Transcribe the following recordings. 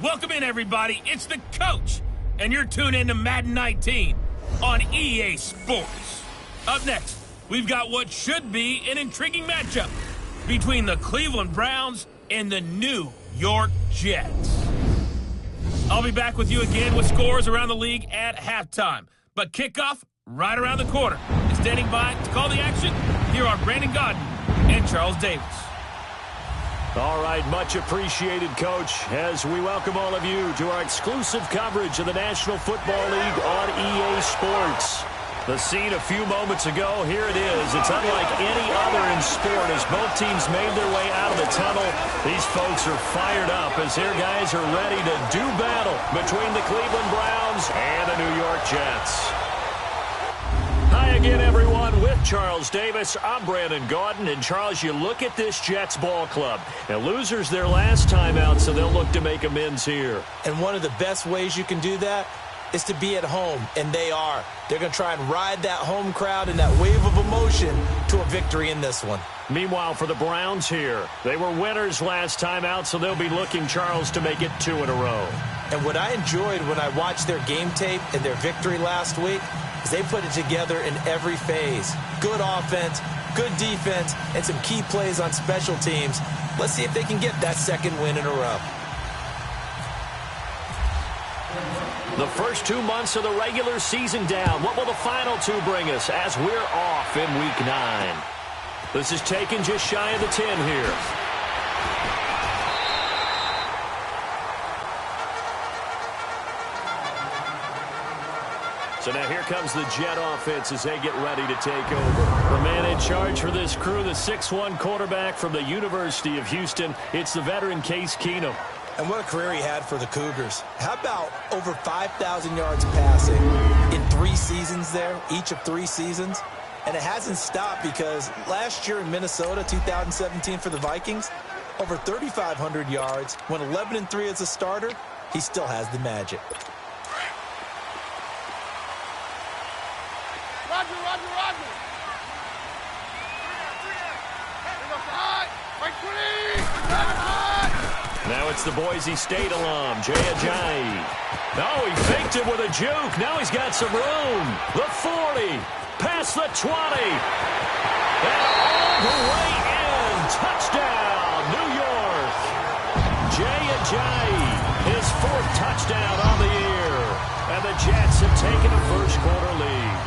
Welcome in, everybody. It's the coach, and you're tuned in to Madden 19 on EA Sports. Up next, we've got what should be an intriguing matchup between the Cleveland Browns and the New York Jets. I'll be back with you again with scores around the league at halftime. But kickoff right around the corner. And standing by to call the action, here are Brandon Godden and Charles Davis. All right, much appreciated, Coach, as we welcome all of you to our exclusive coverage of the National Football League on EA Sports. The scene a few moments ago, here it is. It's unlike any other in sport as both teams made their way out of the tunnel. These folks are fired up as their guys are ready to do battle between the Cleveland Browns and the New York Jets. Hi again, everyone. With Charles Davis, I'm Brandon Gaudin. And, Charles, you look at this Jets ball club. Now, losers their last time out, so they'll look to make amends here. And one of the best ways you can do that is to be at home, and they are. They're going to try and ride that home crowd and that wave of emotion to a victory in this one. Meanwhile, for the Browns here, they were winners last time out, so they'll be looking, Charles, to make it 2 in a row. And what I enjoyed when I watched their game tape and their victory last week is they put it together in every phase. Good offense, good defense, and some key plays on special teams. Let's see if they can get that second win in a row. The first 2 months of the regular season down. What will the final 2 bring us as we're off in Week 9? This is taken just shy of the 10 here. So now here comes the Jet offense as they get ready to take over. The man in charge for this crew, the 6'1 quarterback from the University of Houston. It's the veteran Case Keenum. And what a career he had for the Cougars. How about over 5,000 yards passing in 3 seasons there, each of 3 seasons? And it hasn't stopped because last year in Minnesota, 2017 for the Vikings, over 3,500 yards, went 11-3 as a starter. He still has the magic. Roger, Roger, Roger. Now it's the Boise State alum, Jay Ajayi. Oh, he faked it with a juke. Now he's got some room. The 40, past the 20. And all the way in. Touchdown, New York. Jay Ajayi, his 4th touchdown on the year. And the Jets have taken a first-quarter lead.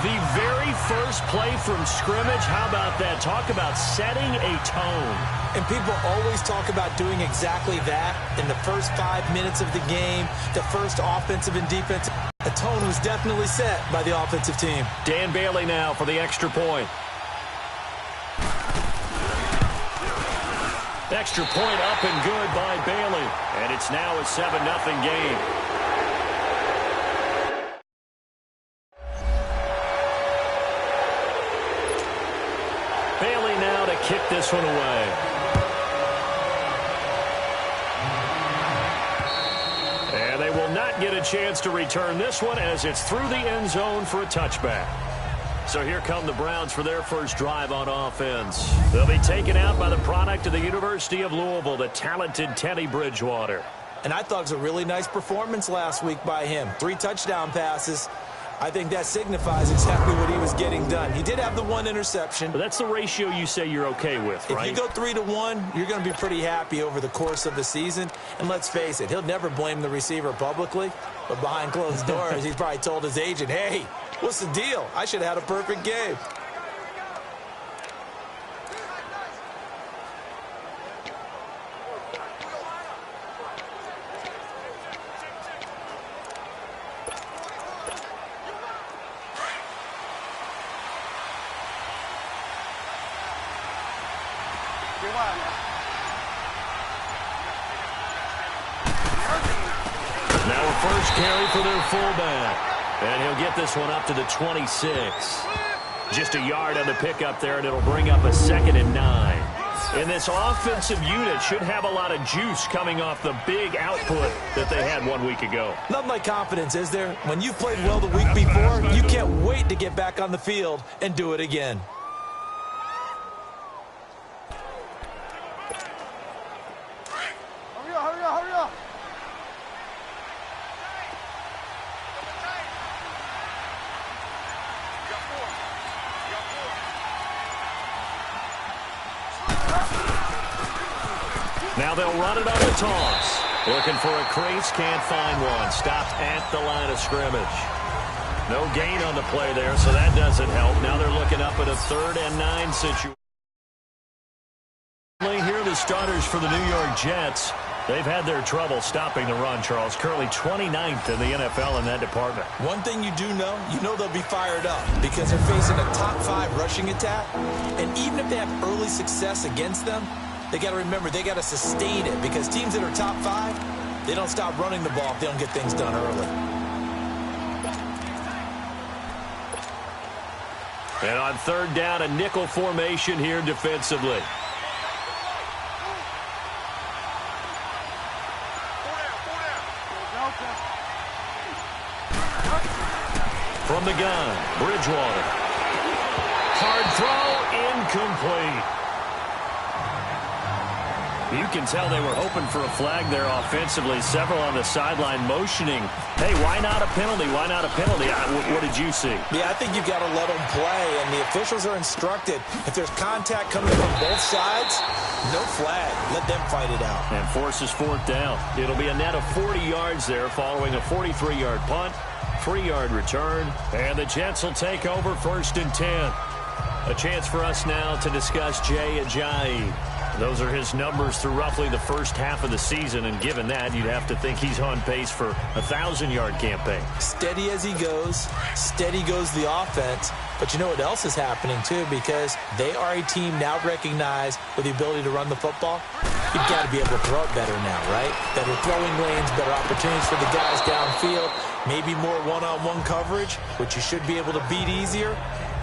The very first play from scrimmage, how about that? Talk about setting a tone. And people always talk about doing exactly that in the first 5 minutes of the game, the first offensive and defensive. The tone was definitely set by the offensive team. Dan Bailey now for the extra point. Extra point up and good by Bailey. And it's now a 7-0 game. Bailey now to kick this one away. And they will not get a chance to return this one as it's through the end zone for a touchback. So here come the Browns for their first drive on offense. They'll be taken out by the product of the University of Louisville, the talented Teddy Bridgewater. And I thought it was a really nice performance last week by him. 3 touchdown passes. I think that signifies exactly what he was getting done. He did have the 1 interception. But that's the ratio you say you're okay with, right? If you go 3-1, you're going to be pretty happy over the course of the season. And let's face it, he'll never blame the receiver publicly. But behind closed doors, he's probably told his agent, hey, what's the deal? I should have had a perfect game. Now a first carry for their fullback. And he'll get this one up to the 26. Just a yard on the pickup there, and it'll bring up a 2nd and 9. And this offensive unit should have a lot of juice coming off the big output that they had 1 week ago. Nothing like confidence, is there? When you've played well the week before, you can't wait to get back on the field and do it again. Hurry up, hurry up, hurry up. Now they'll run it on the toss. Looking for a crease, can't find one. Stopped at the line of scrimmage. No gain on the play there, so that doesn't help. Now they're looking up at a 3rd and 9 situation. Here are the starters for the New York Jets. They've had their trouble stopping the run, Charles. Currently 29th in the NFL in that department. One thing you do know, they'll be fired up because they're facing a top 5 rushing attack. And even if they have early success against them, they got to remember they got to sustain it because teams that are top 5, they don't stop running the ball if they don't get things done early. And on 3rd down, a nickel formation here defensively. From the gun, Bridgewater. Hard throw, incomplete. You can tell they were hoping for a flag there offensively. Several on the sideline motioning, hey, why not a penalty? Why not a penalty? What did you see? Yeah, I think you've got to let them play, and the officials are instructed. If there's contact coming from both sides, no flag. Let them fight it out. And forces 4th down. It'll be a net of 40 yards there following a 43-yard punt, 3-yard return, and the Jets will take over 1st and 10. A chance for us now to discuss Jay Ajayi. Those are his numbers through roughly the first half of the season, and given that, you'd have to think he's on pace for a 1,000-yard campaign. Steady as he goes, steady goes the offense. But you know what else is happening, too, because they are a team now recognized with the ability to run the football. You've got to be able to throw it better now, right? Better throwing lanes, better opportunities for the guys downfield, maybe more one-on-one coverage, which you should be able to beat easier.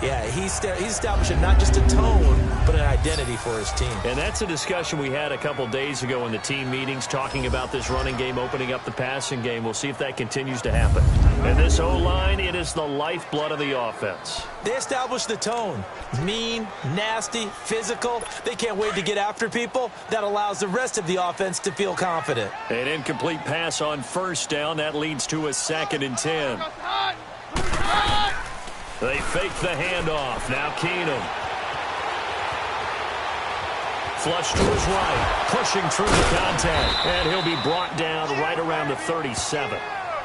Yeah, he's establishing not just a tone, but an identity for his team. And that's a discussion we had a couple days ago in the team meetings, talking about this running game, opening up the passing game. We'll see if that continues to happen. And this O-line, it is the lifeblood of the offense. They establish the tone. Mean, nasty, physical. They can't wait to get after people. That allows the rest of the offense to feel confident. An incomplete pass on 1st down. That leads to a 2nd and 10. They fake the handoff. Now Keenum. Flush to his right. Pushing through the contact. And he'll be brought down right around the 37.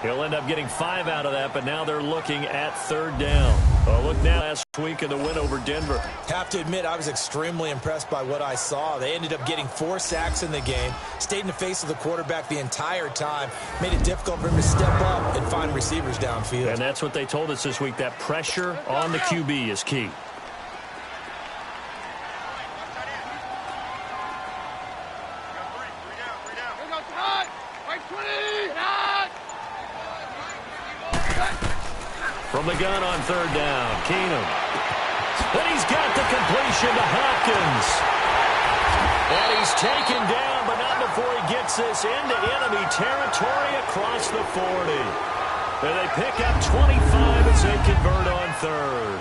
He'll end up getting 5 out of that, but now they're looking at 3rd down. Well, look now last week in the win over Denver. Have to admit, I was extremely impressed by what I saw. They ended up getting 4 sacks in the game, stayed in the face of the quarterback the entire time, made it difficult for him to step up and find receivers downfield. And that's what they told us this week, that pressure on the QB is key. From the gun on 3rd down, Keenum. And he's got the completion to Hopkins. And he's taken down, but not before he gets this into enemy territory across the 40. And they pick up 25 as they convert on 3rd.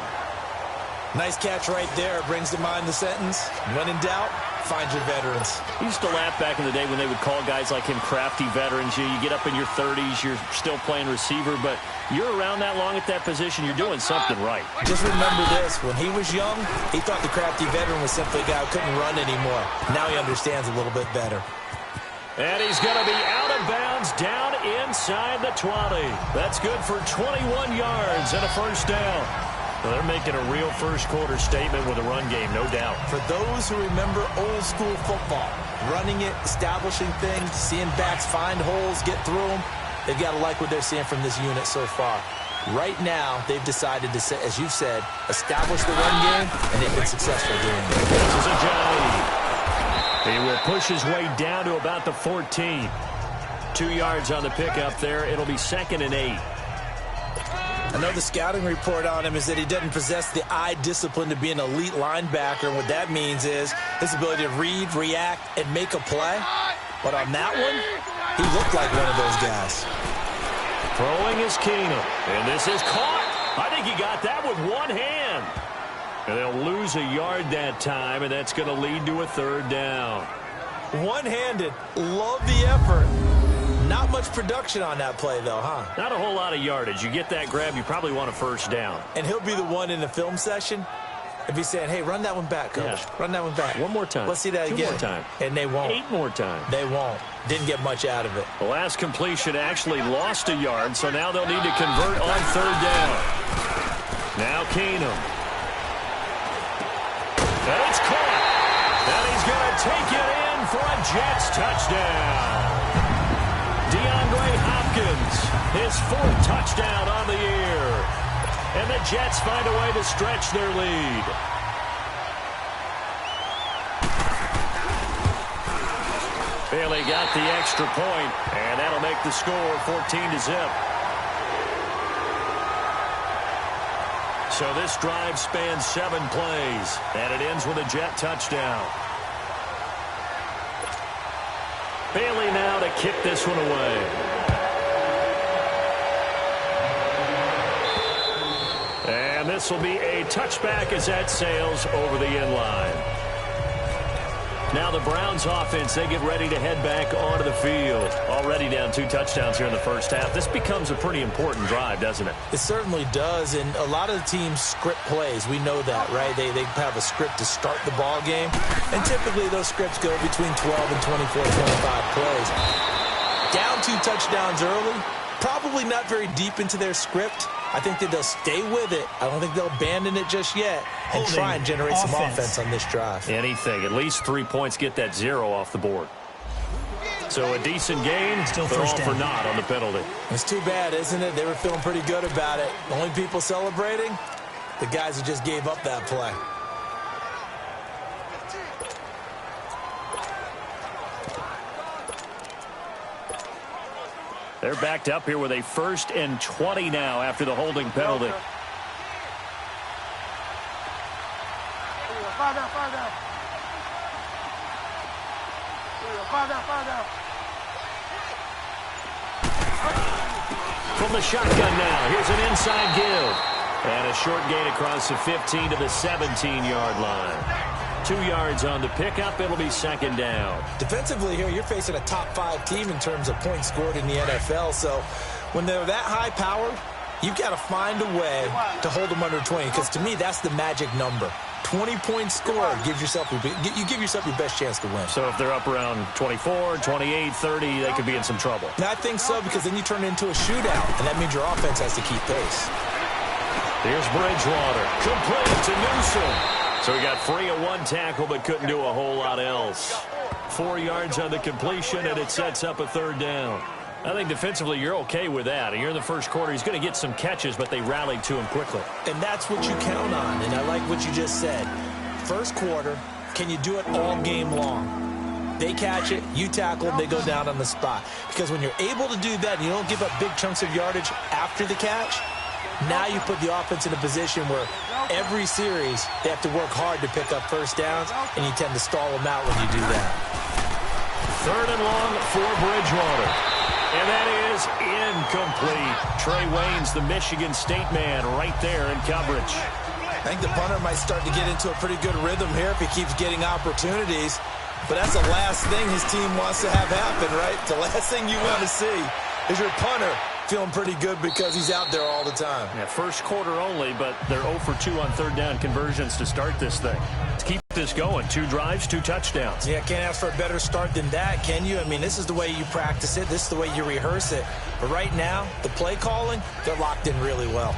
Nice catch right there. Brings to mind the sentence, when in doubt, find your veterans. I used to laugh back in the day when they would call guys like him crafty veterans. You get up in your 30s, you're still playing receiver, but you're around that long at that position, you're doing something right. Just remember this. When he was young, he thought the crafty veteran was simply a guy who couldn't run anymore. Now he understands a little bit better. And he's going to be out of bounds down inside the 20. That's good for 21 yards and a 1st down. Well, they're making a real first-quarter statement with a run game, no doubt. For those who remember old-school football, running it, establishing things, seeing backs find holes, get through them, they've got to like what they're seeing from this unit so far. Right now, they've decided to, as you've said, establish the run game, and they've been successful doing it. This is Ajayi. He will push his way down to about the 14. 2 yards on the pickup there. It'll be 2nd and 8. I know the scouting report on him is that he doesn't possess the eye discipline to be an elite linebacker. What that means is his ability to read, react, and make a play. But on that one, he looked like one of those guys. Throwing is Keenum. And this is caught. I think he got that with one hand. And they'll lose a yard that time, and that's going to lead to a 3rd down. One-handed. Love the effort. Not much production on that play, though, huh? Not a whole lot of yardage. You get that grab, you probably want a 1st down. And he'll be the one in the film session If he's saying, hey, run that one back, coach. Yeah. Run that one back. One more time. Let's see that again. 2 more times. And they won't. 8 more times. They won't. Didn't get much out of it. The last completion actually lost a yard, so now they'll need to convert on 3rd down. Now Keenum. And it's caught. And he's going to take it in for a Jets touchdown. DeAndre Hopkins, his 4th touchdown on the year. And the Jets find a way to stretch their lead. Bailey got the extra point, and that'll make the score 14-0. So this drive spans 7 plays, and it ends with a Jet touchdown. Bailey now to kick this one away. And this will be a touchback as that sails over the end line. Now the Browns offense, they get ready to head back onto the field. Already down 2 touchdowns here in the first half. This becomes a pretty important drive, doesn't it? It certainly does, and a lot of the teams script plays. We know that, right? They have a script to start the ball game, and typically those scripts go between 12 and 24, 25 plays. Down 2 touchdowns early, probably not very deep into their script. I think that they'll stay with it. I don't think they'll abandon it just yet and try and generate some offense on this drive. Anything. At least 3 points, get that 0 off the board. So a decent gain, Still but all first for down. naught on the penalty. It's too bad, isn't it? They were feeling pretty good about it. The only people celebrating, the guys who just gave up that play. They're backed up here with a 1st and 20 now after the holding penalty. From the shotgun now, here's an inside give. And a short gain across the 15 to the 17-yard line. 2 yards on the pickup. It'll be 2nd down. Defensively here, you're facing a top 5 team in terms of points scored in the NFL. So when they're that high powered, you've got to find a way to hold them under 20. Because to me, that's the magic number. 20 points scored gives yourself you give yourself your best chance to win. So if they're up around 24, 28, 30, they could be in some trouble. Now, I think so, because then you turn it into a shootout, and that means your offense has to keep pace. Here's Bridgewater. Complete to Newsom. So he got free of 1 tackle, but couldn't do a whole lot else. 4 yards on the completion, and it sets up a 3rd down. I think defensively you're okay with that. You're in the first quarter. He's going to get some catches, but they rallied to him quickly. And that's what you count on, and I like what you just said. First quarter, can you do it all game long? They catch it, you tackle them, they go down on the spot. Because when you're able to do that and you don't give up big chunks of yardage after the catch, now you put the offense in a position where every series they have to work hard to pick up first downs, and you tend to stall them out when you do that. 3rd and long for Bridgewater. And that is incomplete. Trey Waynes, the Michigan State man, right there in coverage. I think the punter might start to get into a pretty good rhythm here if he keeps getting opportunities. But that's the last thing his team wants to have happen, right? The last thing you want to see is your punter feeling pretty good because he's out there all the time. Yeah, first quarter only, but they're 0 for 2 on 3rd down conversions to start this thing. Let's keep this going. 2 drives, 2 touchdowns. Yeah, can't ask for a better start than that, can you? I mean, this is the way you practice it. This is the way you rehearse it. But right now, the play calling, they're locked in really well.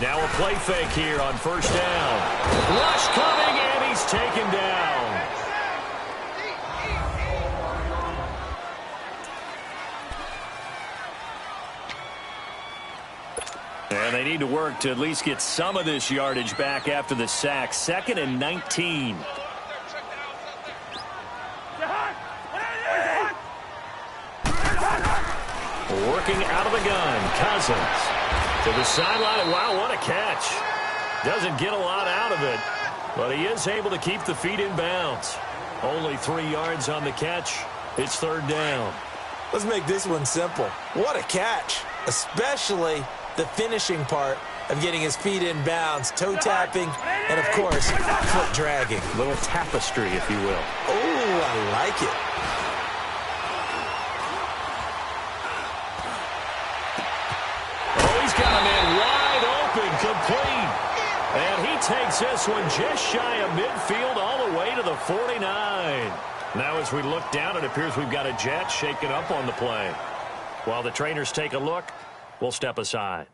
Now a play fake here on 1st down. Rush coming, and he's taken down. And they need to work to at least get some of this yardage back after the sack. 2nd and 19. Working out of the gun, Cousins. To the sideline. Wow, what a catch. Doesn't get a lot out of it, but he is able to keep the feet in bounds. Only 3 yards on the catch. It's 3rd down. Let's make this one simple. What a catch, especially the finishing part. of getting his feet in bounds, toe tapping, and, of course, foot dragging. A little tapestry, if you will. Oh, I like it. Oh, he's got a man wide open, complete. And he takes this one just shy of midfield all the way to the 49. Now as we look down, it appears we've got a Jet shaken up on the play. While the trainers take a look, we'll step aside.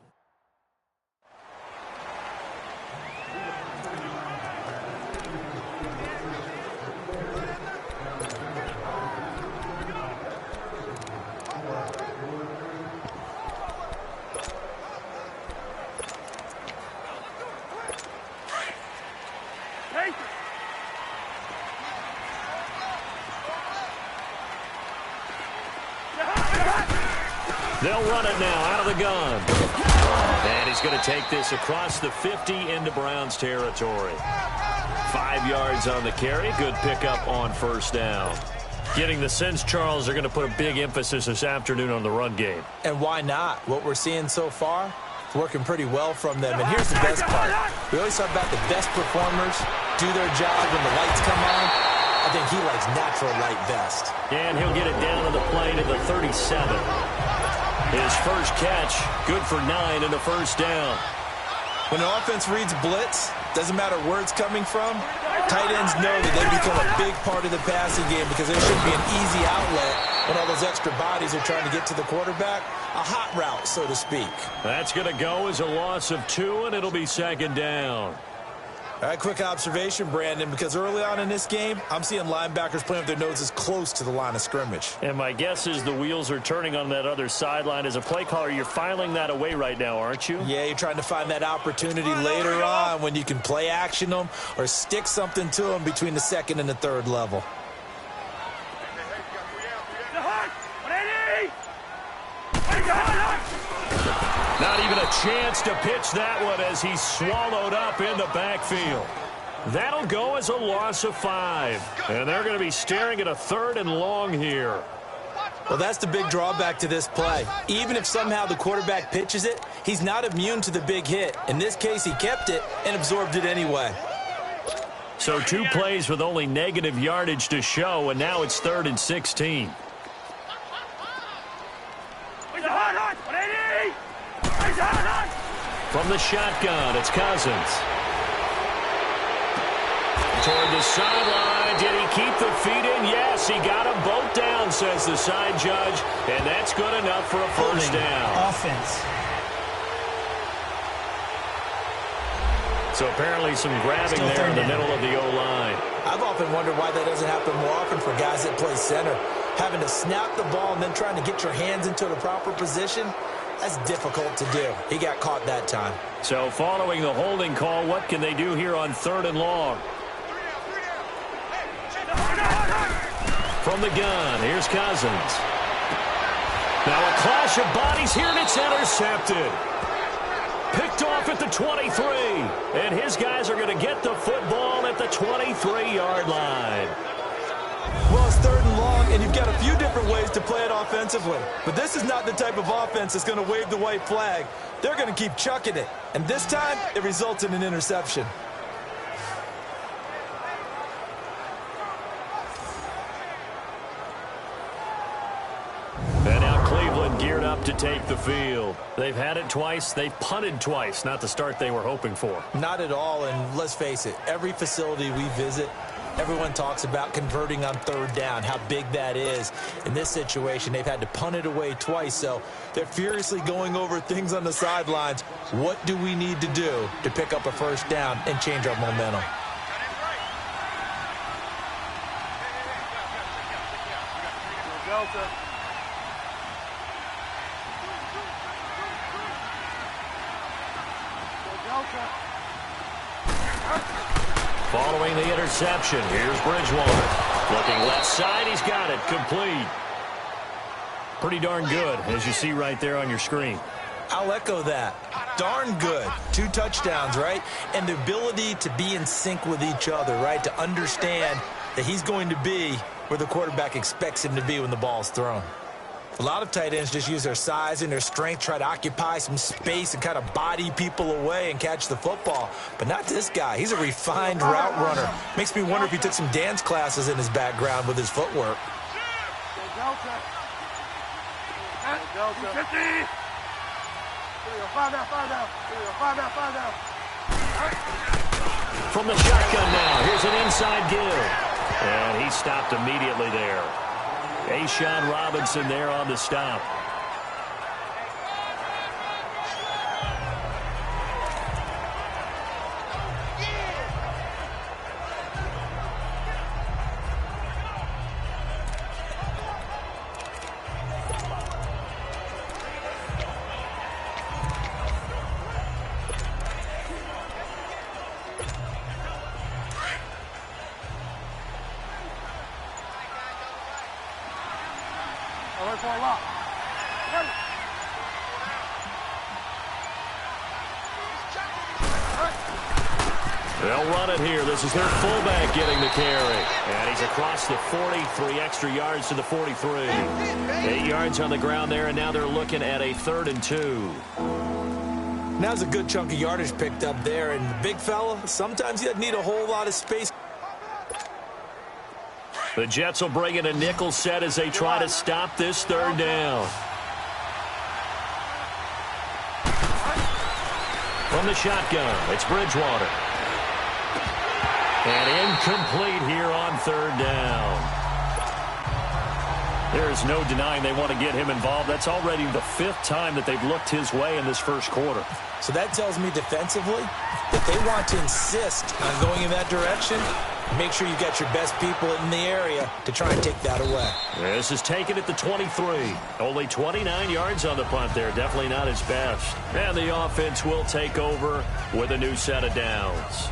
They'll run it now out of the gun. And he's going to take this across the 50 into Browns territory. 5 yards on the carry. Good pickup on first down. Getting the sense, Charles, they're going to put a big emphasis this afternoon on the run game. And why not? What we're seeing so far, it's working pretty well from them. And here's the best part. We always talk about the best performers do their job when the lights come on. I think he likes natural light best. And he'll get it down to the plane at the 37. His first catch, good for 9 and a first down. When an offense reads blitz, doesn't matter where it's coming from, tight ends know that they become a big part of the passing game because there should be an easy outlet when all those extra bodies are trying to get to the quarterback. A hot route, so to speak. That's going to go as a loss of 2, and it'll be second down. All right, quick observation, Brandon, because early on in this game, I'm seeing linebackers playing with their noses close to the line of scrimmage. And my guess is the wheels are turning on that other sideline. As a play caller, you're filing that away right now, aren't you? Yeah, you're trying to find that opportunity later on when you can play action them or stick something to them between the second and the third level. Not even a chance to pitch that one as he's swallowed up in the backfield. That'll go as a loss of 5. And they're going to be staring at a 3rd and long here. Well, that's the big drawback to this play. Even if somehow the quarterback pitches it, he's not immune to the big hit. In this case, he kept it and absorbed it anyway. So 2 plays with only negative yardage to show, and now it's 3rd and 16. From the shotgun, it's Cousins. Toward the sideline. Did he keep the feet in? Yes, he got them both down, says the side judge. And that's good enough for a first down. Offense. So apparently some grabbing there in the middle of the O-line. I've often wondered why that doesn't happen more often for guys that play center. Having to snap the ball and then trying to get your hands into the proper position, that's difficult to do. He got caught that time. So following the holding call, what can they do here on 3rd and long? From the gun, here's Cousins. Now a clash of bodies here, and it's intercepted. Picked off at the 23. And his guys are going to get the football at the 23-yard line. Well, it's 3rd and long, and you've got a few different ways to play it offensively. But this is not the type of offense that's going to wave the white flag. They're going to keep chucking it. And this time, it results in an interception. And now Cleveland geared up to take the field. They've had it twice. They've punted twice. Not the start they were hoping for. Not at all, and let's face it, every facility we visit, everyone talks about converting on 3rd down, how big that is. In this situation, they've had to punt it away twice, so they're furiously going over things on the sidelines. What do we need to do to pick up a first down and change our momentum? Following the interception, here's Bridgewater. Looking left side, he's got it, complete. Pretty darn good, as you see right there on your screen. I'll echo that. Darn good. 2 touchdowns, right? And the ability to be in sync with each other, right? To understand that he's going to be where the quarterback expects him to be when the ball's thrown. A lot of tight ends just use their size and their strength, try to occupy some space and kind of body people away and catch the football. But not this guy. He's a refined route runner. Makes me wonder if he took some dance classes in his background with his footwork. From the shotgun now, here's an inside give. And he stopped immediately there. A'Shawn Robinson there on the stop. They'll run it here. This is their fullback getting the carry. And he's across the 40, 3 extra yards to the 43. 8 yards on the ground there, and now they're looking at a 3rd and 2. Now's a good chunk of yardage picked up there. And the big fella, sometimes he doesn't need a whole lot of space. The Jets will bring in a nickel set as they try to stop this 3rd down. From the shotgun, it's Bridgewater. And incomplete here on 3rd down. There's no denying they want to get him involved. That's already the 5th time that they've looked his way in this first quarter. So that tells me defensively that they want to insist on going in that direction. Make sure you got your best people in the area to try and take that away. This is taken at the 23. Only 29 yards on the punt there. Definitely not his best. And the offense will take over with a new set of downs.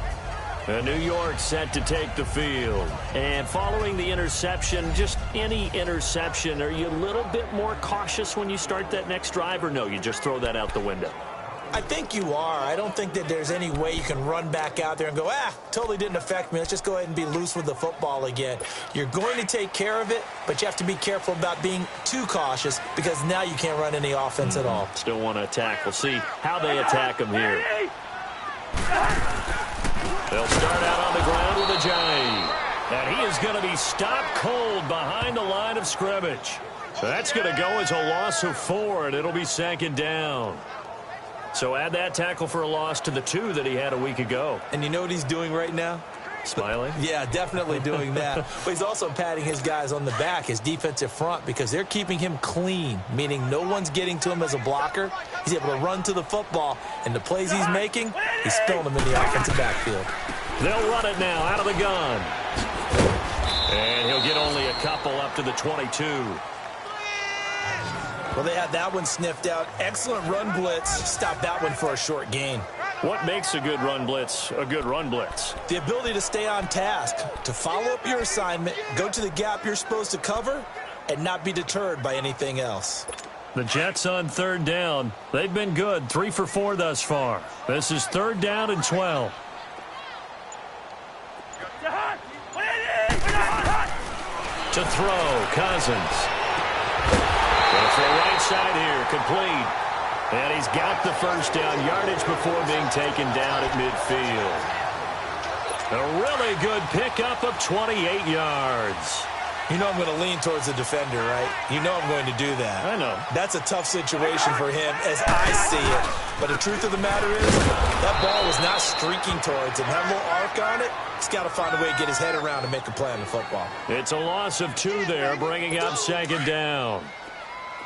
New York set to take the field. And following the interception, just any interception, are you a little bit more cautious when you start that next drive, or no, you just throw that out the window? I think you are. I don't think that there's any way you can run back out there and go, totally didn't affect me. Let's just go ahead and be loose with the football again. You're going to take care of it, but you have to be careful about being too cautious because now you can't run any offense at all. Still want to attack. We'll see how they attack him here. They'll start out on the ground with a jive. And he is going to be stopped cold behind the line of scrimmage. So that's going to go as a loss of 4, and it'll be 2nd down. So add that tackle for a loss to the 2 that he had a week ago. And you know what he's doing right now? Smiling? Yeah, definitely doing that. But he's also patting his guys on the back, his defensive front, because they're keeping him clean, meaning no one's getting to him as a blocker. He's able to run to the football, and the plays he's making, he's throwing them in the offensive backfield. They'll run it now out of the gun. And he'll get only a couple up to the 22. Well, they had that one sniffed out. Excellent run blitz. Stop that one for a short gain. What makes a good run blitz a good run blitz? The ability to stay on task, to follow up your assignment, go to the gap you're supposed to cover, and not be deterred by anything else. The Jets on 3rd down. They've been good, 3 for 4 thus far. This is 3rd down and 12. To throw, Cousins. For the right side here, complete. And he's got the 1st down yardage before being taken down at midfield. A really good pickup of 28 yards. You know I'm going to lean towards the defender, right? You know I'm going to do that. I know. That's a tough situation for him as I see it. But the truth of the matter is, that ball was not streaking towards him. Had a little arc on it. He's got to find a way to get his head around and make a play on the football. It's a loss of 2 there, bringing up 2nd down.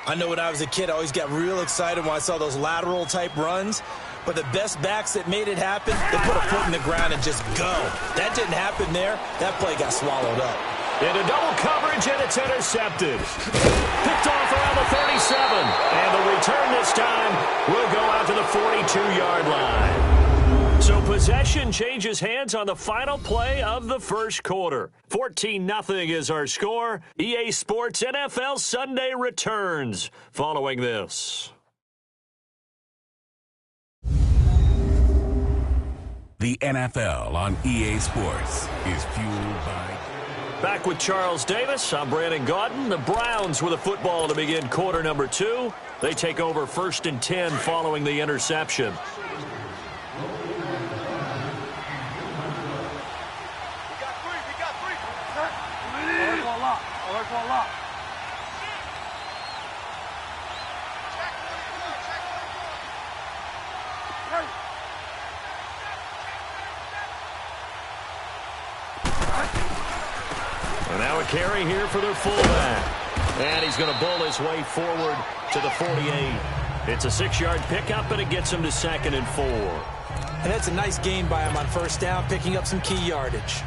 I know when I was a kid, I always got real excited when I saw those lateral-type runs. But the best backs that made it happen, they put a foot in the ground and just go. That didn't happen there. That play got swallowed up. Into double coverage, and it's intercepted. Picked off around the 37. And the return this time will go out to the 42-yard line. So possession changes hands on the final play of the first quarter. 14-0 is our score. EA Sports NFL Sunday returns following this. The NFL on EA Sports is fueled by... Back with Charles Davis. I'm Brandon Gaudin. The Browns with a football to begin quarter number 2. They take over 1st and 10 following the interception. And now a carry here for their fullback. And he's going to bull his way forward to the 48. It's a 6-yard pickup, and it gets him to 2nd and 4. And that's a nice gain by him on 1st down, picking up some key yardage.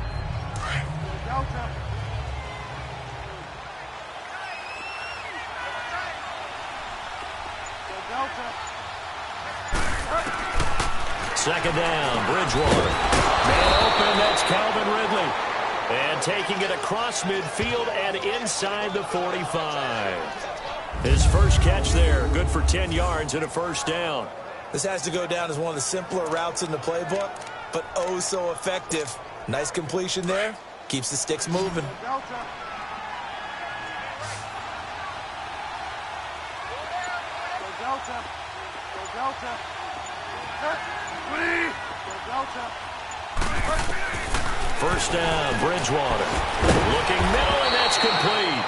Second down, Bridgewater. Man open, that's Calvin Ridley. And taking it across midfield and inside the 45. His first catch there, good for 10 yards and a 1st down. This has to go down as one of the simpler routes in the playbook, but oh so effective. Nice completion there, keeps the sticks moving. First down, Bridgewater. Looking middle, and that's complete.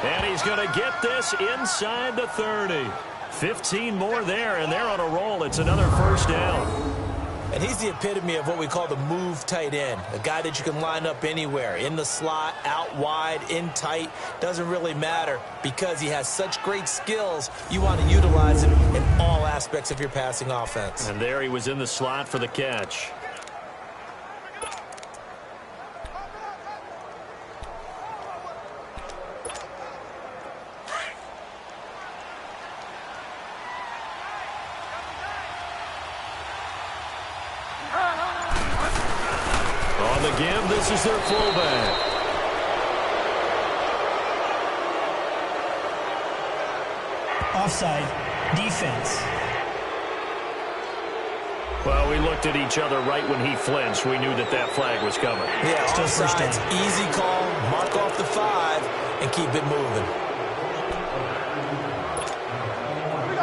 And he's going to get this inside the 30. 15 more there, and they're on a roll. It's another 1st down. And he's the epitome of what we call the move tight end. A guy that you can line up anywhere. In the slot, out wide, in tight. Doesn't really matter because he has such great skills. You want to utilize him in all aspects of your passing offense. And there he was in the slot for the catch. On the give, this is their fullback. Offside, defense. Well, we looked at each other right when he flinched. We knew that that flag was coming. Yeah, Still first offsides, down. easy call, mark off the 5, and keep it moving.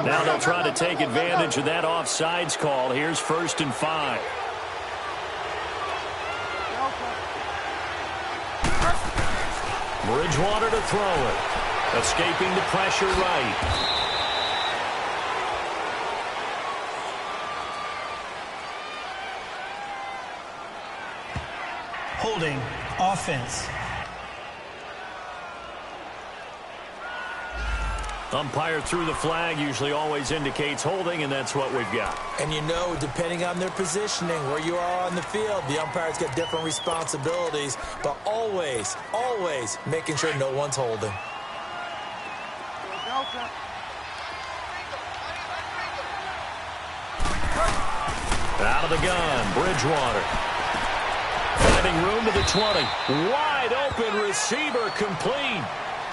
Now they'll try to take advantage of that offsides call. Here's 1st and 5. Bridgewater to throw it. Escaping the pressure right. Holding, offense. Umpire threw the flag, usually always indicates holding, and that's what we've got. And you know, depending on their positioning, where you are on the field, the umpire's got different responsibilities, but always, always making sure no one's holding. Out of the gun, Bridgewater. Finding room to the 20. Wide open receiver complete.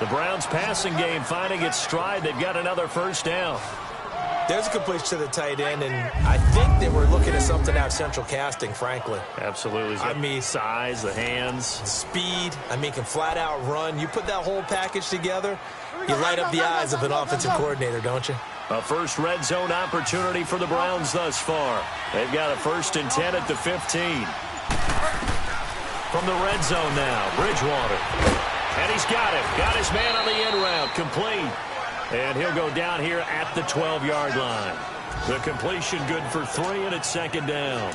The Browns passing game finding its stride. They've got another 1st down. There's a completion to the tight end, and I think they were looking at something out of central casting, frankly. Absolutely. I mean, size, the hands. Speed, I mean, can flat out run. You put that whole package together, you light up the eyes of an offensive coordinator, don't you? A first red zone opportunity for the Browns thus far. They've got a 1st and 10 at the 15. From the red zone now, Bridgewater. And he's got it. Got his man on the end route. Complete. And he'll go down here at the 12-yard line. The completion good for 3, and it's 2nd down.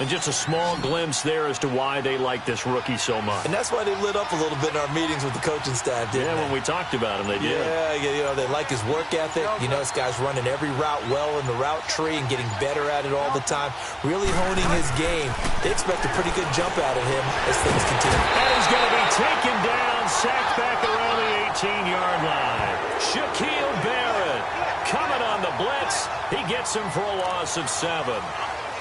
And just a small glimpse there as to why they like this rookie so much. And that's why they lit up a little bit in our meetings with the coaching staff, didn't they? Yeah, when we talked about him, they did. Yeah, you know, they like his work ethic. You know, this guy's running every route well in the route tree and getting better at it all the time, really honing his game. They expect a pretty good jump out of him as things continue. And he's going to be taken down, sacked back around the 18-yard line. Shaquille Barrett coming on the blitz. He gets him for a loss of 7.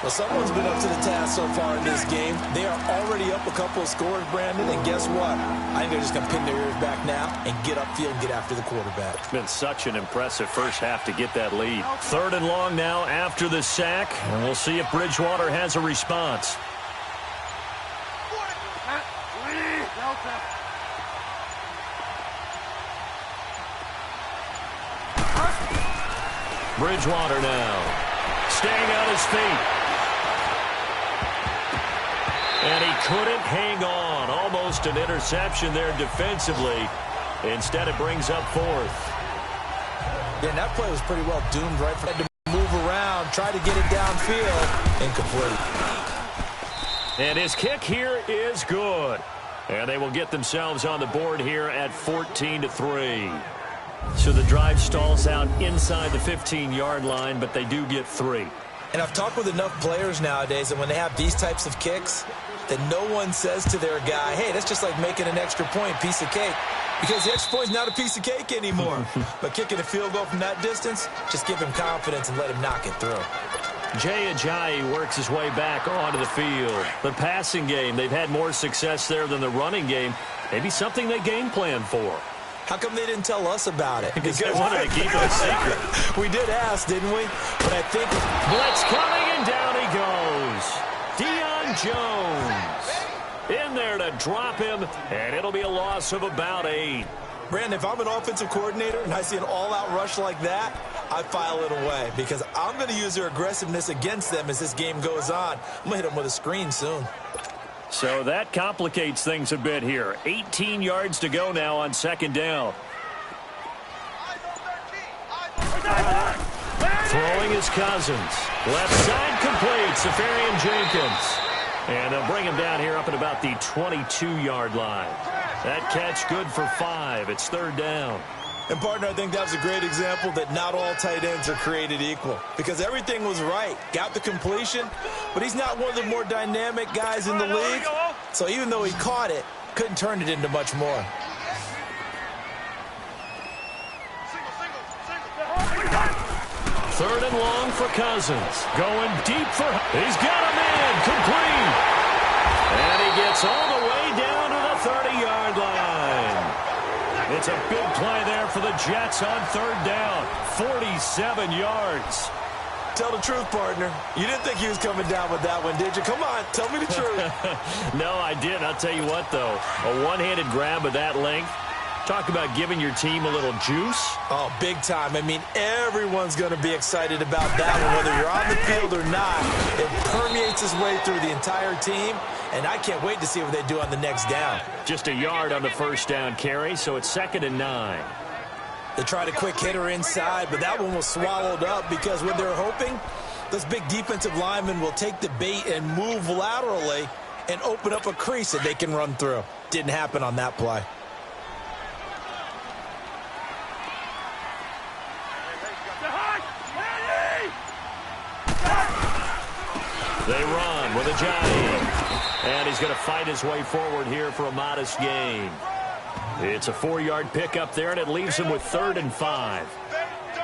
Well, someone's been up to the task so far in this game. They are already up a couple of scores, Brandon, and guess what? I think they're just going to pin their ears back now and get upfield and get after the quarterback. It's been such an impressive first half to get that lead. 3rd and long now after the sack, and we'll see if Bridgewater has a response. Bridgewater now. Staying on his feet. And he couldn't hang on. Almost an interception there defensively. Instead, it brings up fourth. Yeah, and that play was pretty well doomed right from to move around, try to get it downfield. Incomplete. And his kick here is good. And they will get themselves on the board here at 14-3. So the drive stalls out inside the 15-yard line, but they do get 3. And I've talked with enough players nowadays that when they have these types of kicks, that no one says to their guy, hey, that's just like making an extra point, piece of cake. Because the extra point's not a piece of cake anymore. But kicking a field goal from that distance, just give him confidence and let him knock it through. Jay Ajayi works his way back onto the field. The passing game, they've had more success there than the running game. Maybe something they game plan for. How come they didn't tell us about it? Because they wanted to keep it a secret. We did ask, didn't we? But I think... Blitz coming, and down he goes. Deion Jones in there to drop him, and it'll be a loss of about 8. Brandon, if I'm an offensive coordinator and I see an all-out rush like that, I file it away because I'm going to use their aggressiveness against them as this game goes on. I'm going to hit them with a screen soon. So that complicates things a bit here. 18 yards to go now on second down. Throwing is Cousins. Left side complete. Safarian Jenkins. And they'll bring him down here up at about the 22-yard line. That catch good for 5. It's third down. And, partner, I think that was a great example that not all tight ends are created equal because everything was right. Got the completion, but he's not one of the more dynamic guys in the league. So even though he caught it, couldn't turn it into much more. Third and long for Cousins. Going deep for... He's got him in. Complete. And he gets all the way down to the 30-yard line. It's a big play there for the Jets on third down. 47 yards. Tell the truth, partner. You didn't think he was coming down with that one, did you? Come on, tell me the truth. No, I didn't. I'll tell you what, though. A one-handed grab of that length. Talk about giving your team a little juice. Oh, big time. I mean, everyone's going to be excited about that one, whether you're on the field or not. It permeates its way through the entire team, and I can't wait to see what they do on the next down. Just a yard on the first down carry, so it's 2nd and 9. They tried a quick hitter inside, but that one was swallowed up because when they're hoping, those big defensive linemen will take the bait and move laterally and open up a crease that they can run through. Didn't happen on that play. They run with Ajayi. And he's going to fight his way forward here for a modest gain. It's a 4-yard pickup there, and it leaves him with 3rd and 5.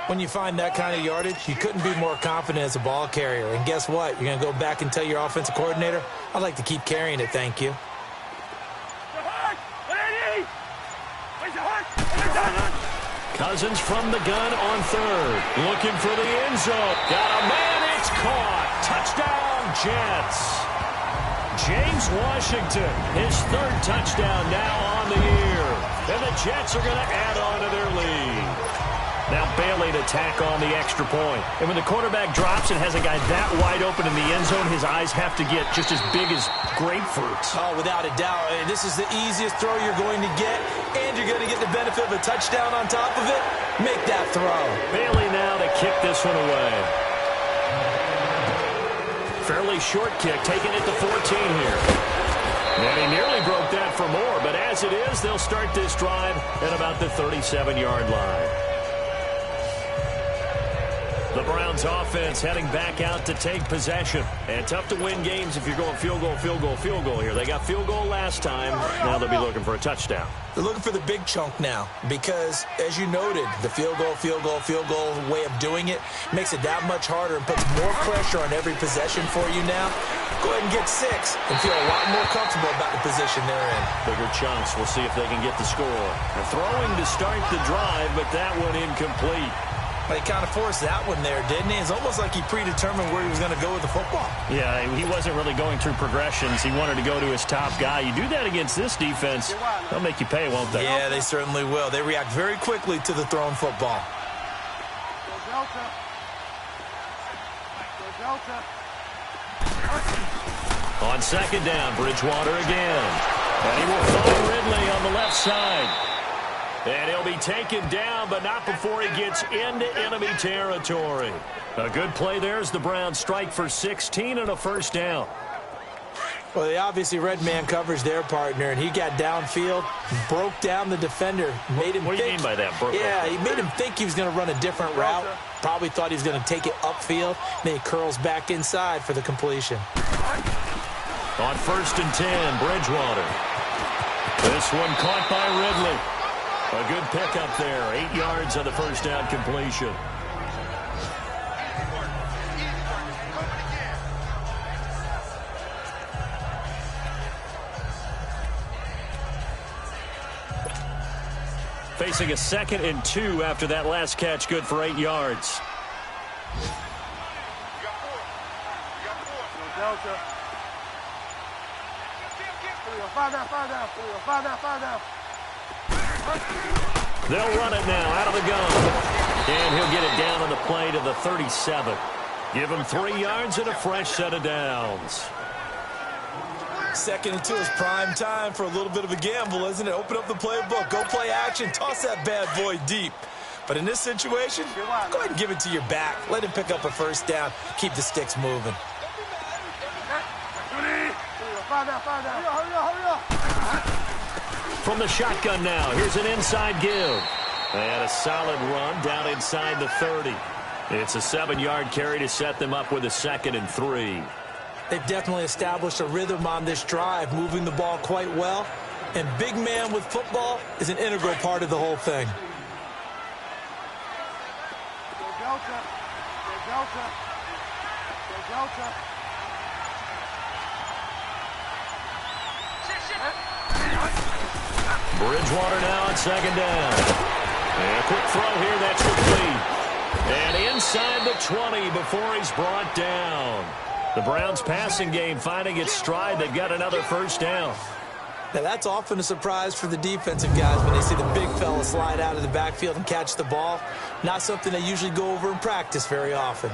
When you find that kind of yardage, you couldn't be more confident as a ball carrier. And guess what? You're going to go back and tell your offensive coordinator, I'd like to keep carrying it, thank you. Cousins from the gun on third. Looking for the end zone. Got a man. It's caught. Touchdown, Jets. James Washington, his 3rd touchdown now on the year. And the Jets are going to add on to their lead. Now Bailey to tack on the extra point. And when the quarterback drops and has a guy that wide open in the end zone, his eyes have to get just as big as grapefruits. Oh, without a doubt. This is the easiest throw you're going to get, and you're going to get the benefit of a touchdown on top of it. Make that throw. Bailey now to kick this one away. Fairly short kick, taking it to 14 here. And he nearly broke that for more, but as it is, they'll start this drive at about the 37-yard line. The Browns offense heading back out to take possession. And tough to win games if you're going field goal, field goal, field goal here. They got field goal last time. Now they'll be looking for a touchdown. They're looking for the big chunk now because, as you noted, the field goal way of doing it makes it that much harder and puts more pressure on every possession for you now. Go ahead and get 6 and feel a lot more comfortable about the position they're in. Bigger chunks. We'll see if they can get the score. They're throwing to start the drive, but that one incomplete. He kind of forced that one there, didn't he? It's almost like he predetermined where he was going to go with the football. Yeah, he wasn't really going through progressions. He wanted to go to his top guy. You do that against this defense, they'll make you pay, won't they? Yeah, they certainly will. They react very quickly to the thrown football. On second down, Bridgewater again. And he will find Ridley on the left side. And he'll be taken down, but not before he gets into enemy territory. A good play there as the Browns strike for 16 and a first down. Well, they obviously read man coverage their partner, and he got downfield, broke down the defender, made him What do you mean by that? He made him think he was going to run a different route. Probably thought he was going to take it upfield. Then he curls back inside for the completion. On 1st and 10, Bridgewater. This one caught by Ridley. A good pickup there. 8 yards on the first down completion. Facing a 2nd and 2 after that last catch, good for 8 yards. They'll run it now out of the gun. And he'll get it down on the play to the 37. Give him 3 yards and a fresh set of downs. 2nd and 2 is prime time for a little bit of a gamble, isn't it? Open up the playbook, go play action, toss that bad boy deep. But in this situation, go ahead and give it to your back. Let him pick up a first down. Keep the sticks moving. From the shotgun now, here's an inside give. And a solid run down inside the 30. It's a 7-yard carry to set them up with a 2nd and 3. They've definitely established a rhythm on this drive, moving the ball quite well. And big man with football is an integral part of the whole thing. Bridgewater now on 2nd down. And a quick throw here, that's complete. And inside the 20 before he's brought down. The Browns passing game finding its stride. They've got another first down. Now, that's often a surprise for the defensive guys when they see the big fella slide out of the backfield and catch the ball. Not something they usually go over in practice very often.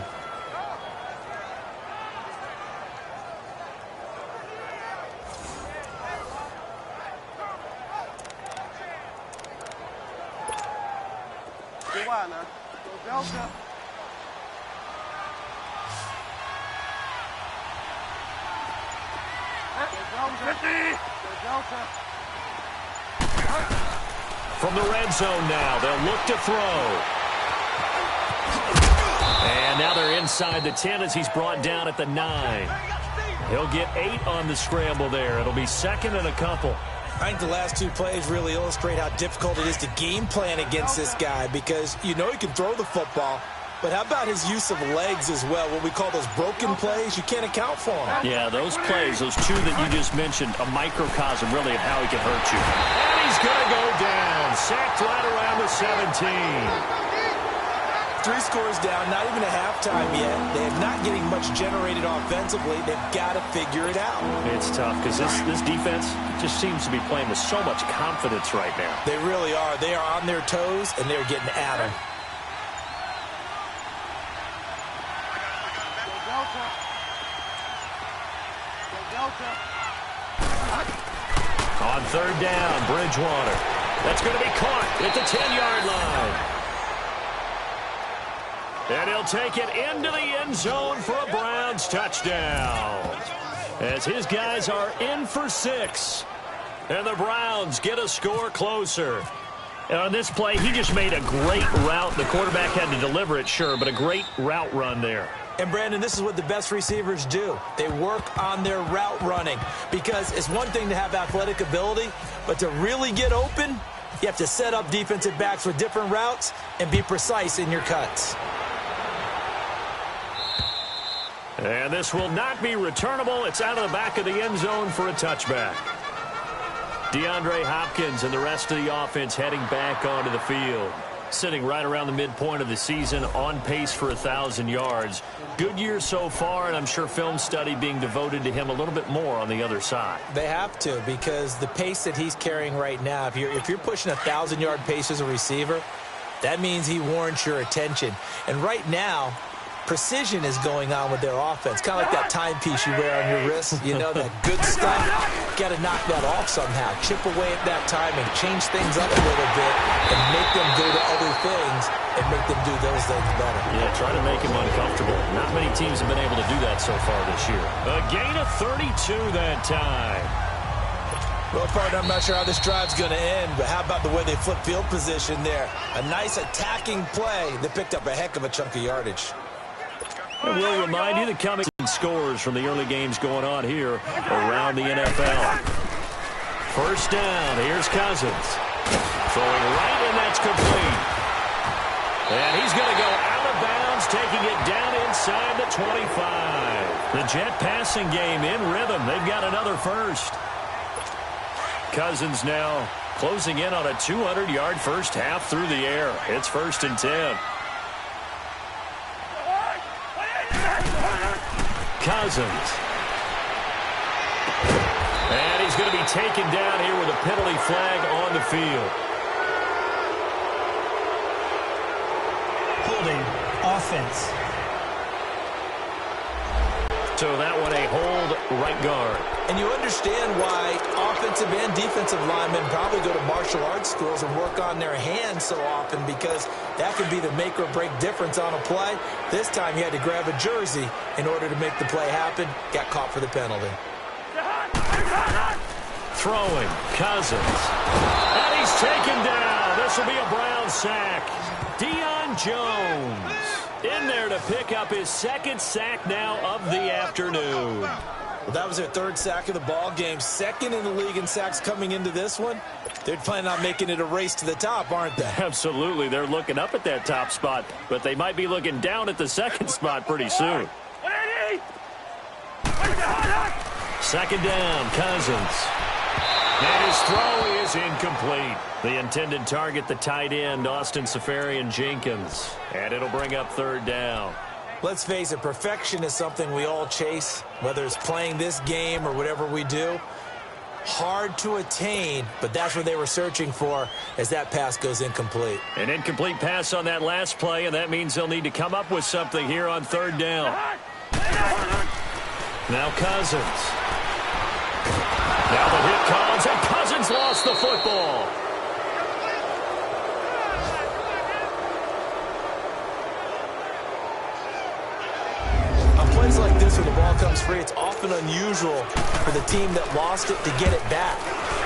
From the red zone now, they'll look to throw. And now they're inside the 10 as he's brought down at the 9. He'll get 8 on the scramble there. It'll be 2nd and a couple. I think the last 2 plays really illustrate how difficult it is to game plan against this guy because you know he can throw the football, but how about his use of legs as well? What we call those broken plays, you can't account for them. Yeah, those plays, those 2 that you just mentioned, a microcosm really of how he can hurt you. And he's going to go down, sacked right around the 17. 3 scores down, not even a halftime yet. They're not getting much generated offensively. They've got to figure it out. It's tough because this defense just seems to be playing with so much confidence right now. They really are. They are on their toes, and they're getting at them. On 3rd down, Bridgewater. That's going to be caught at the 10-yard line. And he'll take it into the end zone for a Browns touchdown. As his guys are in for 6. And the Browns get a score closer. And on this play, he just made a great route. The quarterback had to deliver it, sure, but a great route run there. And, Brandon, this is what the best receivers do. They work on their route running because it's one thing to have athletic ability, but to really get open, you have to set up defensive backs with different routes and be precise in your cuts. And this will not be returnable. It's out of the back of the end zone for a touchback. DeAndre Hopkins and the rest of the offense heading back onto the field. Sitting right around the midpoint of the season, on pace for 1,000 yards. Good year so far, and I'm sure film study being devoted to him a little bit more on the other side. They have to, because the pace that he's carrying right now, if you're pushing 1,000-yard pace as a receiver, that means he warrants your attention. And right now, precision is going on with their offense. Kind of like that timepiece you wear on your wrist. You know, that good stuff. Got to knock that off somehow. Chip away at that timing. Change things up a little bit and make them go to other things and make them do those things better. Yeah, try to make them uncomfortable. Not many teams have been able to do that so far this year. A gain of 32 that time. Well, partner, I'm not sure how this drive's going to end, but how about the way they flip field position there? A nice attacking play. They picked up a heck of a chunk of yardage. And we'll remind you the coming scores from the early games going on here around the NFL. First down, here's Cousins. Throwing right, and that's complete. And he's going to go out of bounds, taking it down inside the 25. The Jet passing game in rhythm. They've got another first. Cousins now closing in on a 200-yard first half through the air. It's 1st and 10. Cousins. And he's going to be taken down here with a penalty flag on the field. Holding. Offense. So that one a hold right guard. And you understand why offensive and defensive linemen probably go to martial arts schools and work on their hands so often, because that could be the make or break difference on a play. This time he had to grab a jersey in order to make the play happen. Got caught for the penalty. Throwing, Cousins. And he's taken down. This will be a Brown sack. Deion Jones in there to pick up his 2nd sack now of the afternoon. Well, that was their 3rd sack of the ball game. 2nd in the league in sacks coming into this one. They're planning on making it a race to the top, aren't they? Absolutely. They're looking up at that top spot, but they might be looking down at the 2nd spot pretty soon. 2nd down, Cousins. And his throw is incomplete. The intended target, the tight end, Austin Seferian-Jenkins. And it'll bring up 3rd down. Let's face it, perfection is something we all chase, whether it's playing this game or whatever we do. Hard to attain, but that's what they were searching for as that pass goes incomplete. An incomplete pass on that last play, and that means they'll need to come up with something here on 3rd down. Now Cousins. Now the hit comes, and Cousins lost the football. On plays like this where the ball comes free, it's often unusual for the team that lost it to get it back,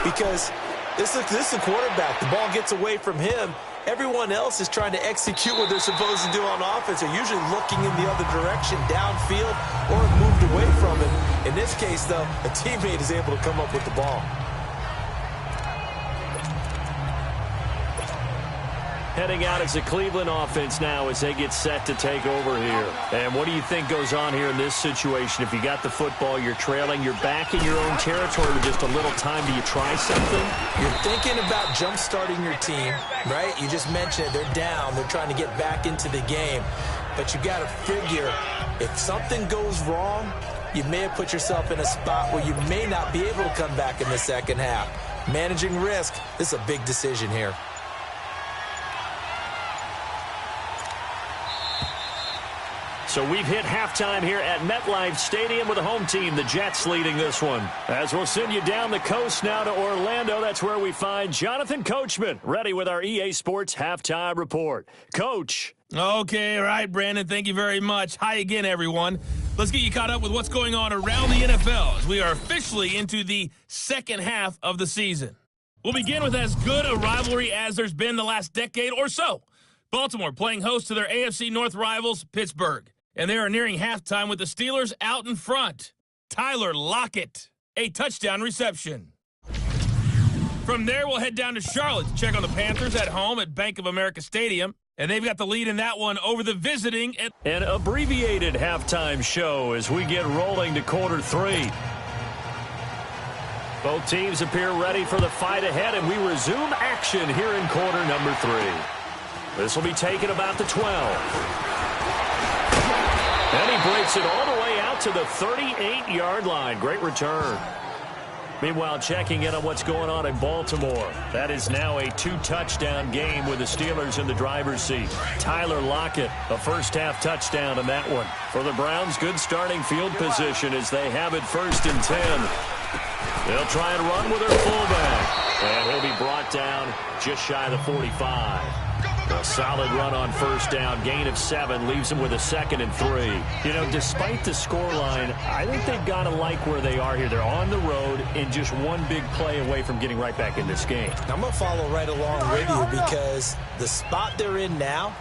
because this is the quarterback. The ball gets away from him. Everyone else is trying to execute what they're supposed to do on offense. They're usually looking in the other direction, downfield, or moved away from him. In this case, though, a teammate is able to come up with the ball. Heading out as the Cleveland offense now as they get set to take over here. And what do you think goes on here in this situation? If you got the football, you're trailing, you're back in your own territory with just a little time. Do you try something? You're thinking about jump-starting your team, right? You just mentioned it. They're down. They're trying to get back into the game. But you got to figure, if something goes wrong, you may have put yourself in a spot where you may not be able to come back in the 2nd half. Managing risk, this is a big decision here. So we've hit halftime here at MetLife Stadium with the home team, the Jets, leading this one. As we'll send you down the coast now to Orlando, that's where we find Jonathan Coachman, ready with our EA Sports Halftime Report. Coach. Okay, all right, Brandon, thank you very much. Hi again, everyone. Let's get you caught up with what's going on around the NFL as we are officially into the 2nd half of the season. We'll begin with as good a rivalry as there's been the last decade or so. Baltimore playing host to their AFC North rivals, Pittsburgh. And they are nearing halftime with the Steelers out in front. Tyler Lockett, a touchdown reception. From there, we'll head down to Charlotte to check on the Panthers at home at Bank of America Stadium. And they've got the lead in that one over the visiting. An abbreviated halftime show as we get rolling to quarter 3. Both teams appear ready for the fight ahead, and we resume action here in quarter number 3. This will be taken about the 12. And he breaks it all the way out to the 38-yard line. Great return. Meanwhile, checking in on what's going on in Baltimore. That is now a 2-touchdown game with the Steelers in the driver's seat. Tyler Lockett, a first-half touchdown in that one. For the Browns, good starting field position as they have it 1st and 10. They'll try and run with their fullback. And he'll be brought down just shy of the 45. A solid run on 1st down. Gain of 7 leaves them with a 2nd and 3. You know, despite the scoreline, I think they've got to like where they are here. They're on the road and just one big play away from getting right back in this game. I'm going to follow right along with you because the spot they're in now